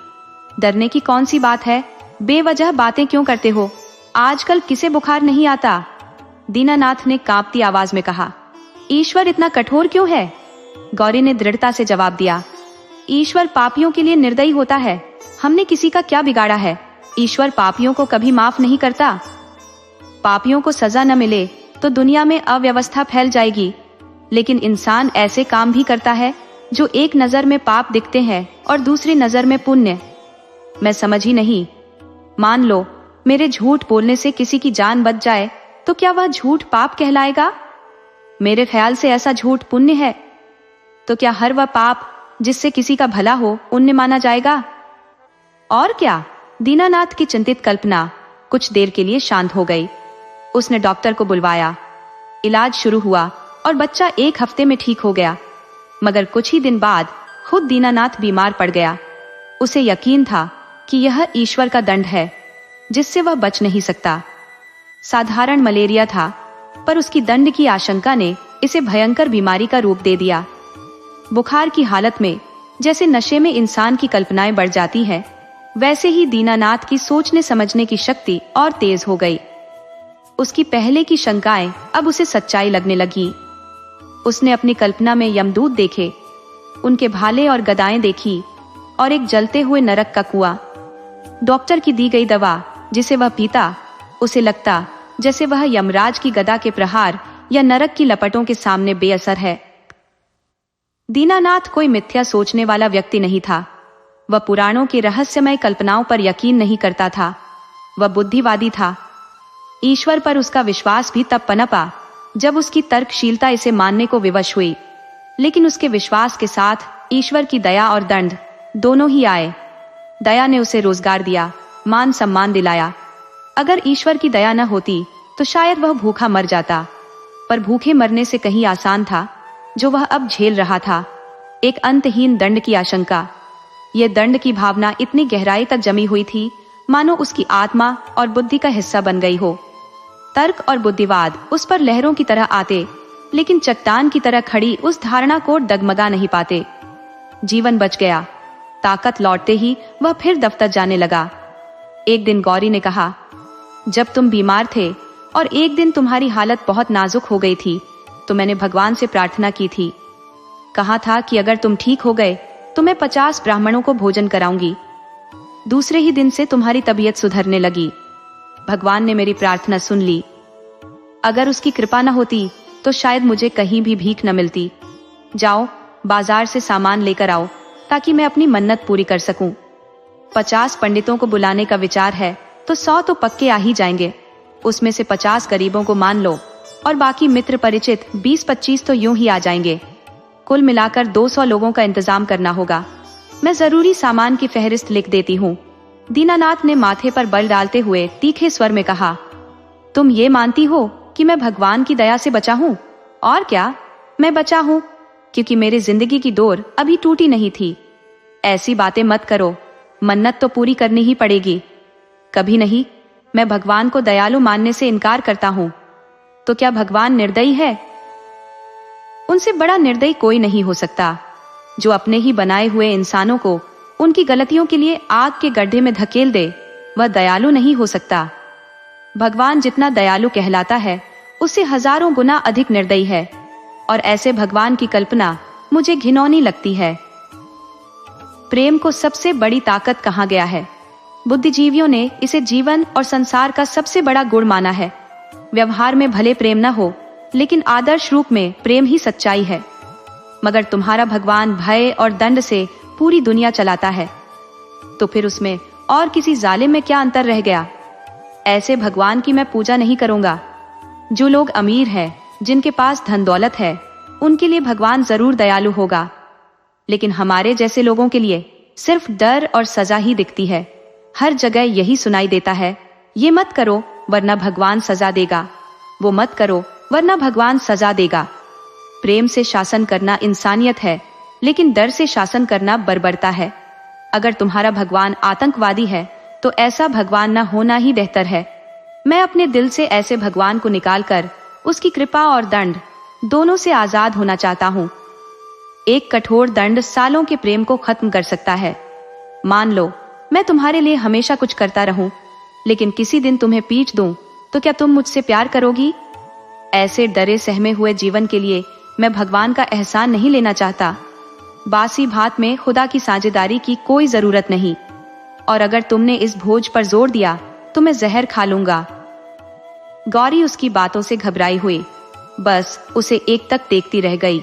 डरने की कौन सी बात है? बेवजह बातें क्यों करते हो? आजकल किसे बुखार नहीं आता? दीनानाथ ने कांपती आवाज में कहा। ईश्वर इतना कठोर क्यों है? गौरी ने दृढ़ता से जवाब दिया, ईश्वर पापियों के लिए निर्दयी होता है। हमने किसी का क्या बिगाड़ा है? ईश्वर पापियों को कभी माफ नहीं करता। पापियों को सजा न मिले तो दुनिया में अव्यवस्था फैल जाएगी, लेकिन इंसान ऐसे काम भी करता है जो एक नजर में पाप दिखते हैं और दूसरी नजर में पुण्य। मैं समझ ही नहीं। मान लो मेरे झूठ बोलने से किसी की जान बच जाए तो क्या वह झूठ पाप कहलाएगा? मेरे ख्याल से ऐसा झूठ पुण्य है। तो क्या हर वह पाप जिससे किसी का भला हो, उन्हें माना जाएगा। और क्या? दीनानाथ की चिंतित कल्पना कुछ देर के लिए शांत हो गई। उसने डॉक्टर को बुलवाया। इलाज शुरू हुआ और बच्चा 1 हफ्ते में ठीक हो गया। मगर कुछ ही दिन बाद खुद दीनानाथ बीमार पड़ गया। उसे यकीन था कि यह ईश्वर का दंड है जिससे वह बच नहीं सकता। साधारण मलेरिया था, पर उसकी दंड की आशंका ने इसे भयंकर बीमारी का रूप दे दिया। बुखार की हालत में जैसे नशे में इंसान की कल्पनाएं बढ़ जाती है, वैसे ही दीनानाथ की सोचने समझने की शक्ति और तेज हो गई। उसकी पहले की शंकाएं अब उसे सच्चाई लगने लगी। उसने अपनी कल्पना में यमदूत देखे, उनके भाले और गदाएं देखी और एक जलते हुए नरक का कुआं। डॉक्टर की दी गई दवा जिसे वह पीता, उसे लगता जैसे वह यमराज की गदा के प्रहार या नरक की लपटों के सामने बेअसर है। दीनानाथ कोई मिथ्या सोचने वाला व्यक्ति नहीं था। वह पुराणों की रहस्यमय कल्पनाओं पर यकीन नहीं करता था। वह बुद्धिवादी था। ईश्वर पर उसका विश्वास भी तब पनपा जब उसकी तर्कशीलता इसे मानने को विवश हुई। लेकिन उसके विश्वास के साथ ईश्वर की दया और दंड दोनों ही आए। दया ने उसे रोजगार दिया, मान सम्मान दिलाया। अगर ईश्वर की दया न होती तो शायद वह भूखा मर जाता, पर भूखे मरने से कहीं आसान था जो वह अब झेल रहा था, एक अंतहीन दंड की आशंका। यह दंड की भावना इतनी गहराई तक जमी हुई थी मानो उसकी आत्मा और बुद्धि का हिस्सा बन गई हो। तर्क और बुद्धिवाद उस पर लहरों की तरह आते, लेकिन चट्टान की तरह खड़ी उस धारणा को डगमगा नहीं पाते। जीवन बच गया। ताकत लौटते ही वह फिर दफ्तर जाने लगा। एक दिन गौरी ने कहा, जब तुम बीमार थे और एक दिन तुम्हारी हालत बहुत नाजुक हो गई थी, तो मैंने भगवान से प्रार्थना की थी। कहा था कि अगर तुम ठीक हो गए तो मैं 50 ब्राह्मणों को भोजन कराऊंगी। दूसरे ही दिन से तुम्हारी तबीयत सुधरने लगी। भगवान ने मेरी प्रार्थना सुन ली। अगर उसकी कृपा न होती तो शायद मुझे कहीं भी भीख न मिलती। जाओ, बाजार से सामान लेकर आओ ताकि मैं अपनी मन्नत पूरी कर सकूं। 50 पंडितों को बुलाने का विचार है तो 100 तो पक्के आ ही जाएंगे। उसमें से 50 गरीबों को मान लो और बाकी मित्र परिचित 20-25 तो यूं ही आ जाएंगे। कुल मिलाकर 200 लोगों का इंतजाम करना होगा। मैं जरूरी सामान की फहरिस्त लिख देती हूँ। दीनानाथ ने माथे पर बल डालते हुए तीखे स्वर में कहा, तुम ये मानती हो कि मैं भगवान की दया से बचा हूँ? और क्या, मैं बचा हूँ क्योंकि मेरी जिंदगी की डोर अभी टूटी नहीं थी। ऐसी बातें मत करो, मन्नत तो पूरी करनी ही पड़ेगी। कभी नहीं, मैं भगवान को दयालु मानने से इनकार करता हूँ। तो क्या भगवान निर्दयी है? उनसे बड़ा निर्दयी कोई नहीं हो सकता। जो अपने ही बनाए हुए इंसानों को उनकी गलतियों के लिए आग के गड्ढे में धकेल दे, वह दयालु नहीं हो सकता। भगवान जितना दयालु कहलाता है उससे हजारों गुना अधिक निर्दयी है, और ऐसे भगवान की कल्पना मुझे घिनौनी लगती है। प्रेम को सबसे बड़ी ताकत कहा गया है। बुद्धिजीवियों ने इसे जीवन और संसार का सबसे बड़ा गुण माना है। व्यवहार में भले प्रेम न हो, लेकिन आदर्श रूप में प्रेम ही सच्चाई है। मगर तुम्हारा भगवान भय और दंड से पूरी दुनिया चलाता है, तो फिर उसमें और किसी जालिम में क्या अंतर रह गया? ऐसे भगवान की मैं पूजा नहीं करूंगा। जो लोग अमीर हैं, जिनके पास धन दौलत है, उनके लिए भगवान जरूर दयालु होगा, लेकिन हमारे जैसे लोगों के लिए सिर्फ डर और सजा ही दिखती है। हर जगह यही सुनाई देता है, ये मत करो वरना भगवान सजा देगा, वो मत करो वरना भगवान सजा देगा। प्रेम से शासन करना इंसानियत है, लेकिन डर से शासन करना बर्बरता है। अगर तुम्हारा भगवान आतंकवादी है तो ऐसा भगवान ना होना ही बेहतर है। मैं अपने दिल से ऐसे भगवान को निकालकर उसकी कृपा और दंड दोनों से आजाद होना चाहता हूँ। एक कठोर दंड सालों के प्रेम को खत्म कर सकता है। मान लो मैं तुम्हारे लिए हमेशा कुछ करता रहूं, लेकिन किसी दिन तुम्हें पीट दूं, तो क्या तुम मुझसे प्यार करोगी? ऐसे डरे सहमे हुए जीवन के लिए मैं भगवान का एहसान नहीं लेना चाहता। बासी भात में खुदा की साझेदारी की कोई जरूरत नहीं, और अगर तुमने इस भोज पर जोर दिया तो मैं जहर खा लूंगा। गौरी उसकी बातों से घबराई हुई, बस उसे एक तक देखती रह गई।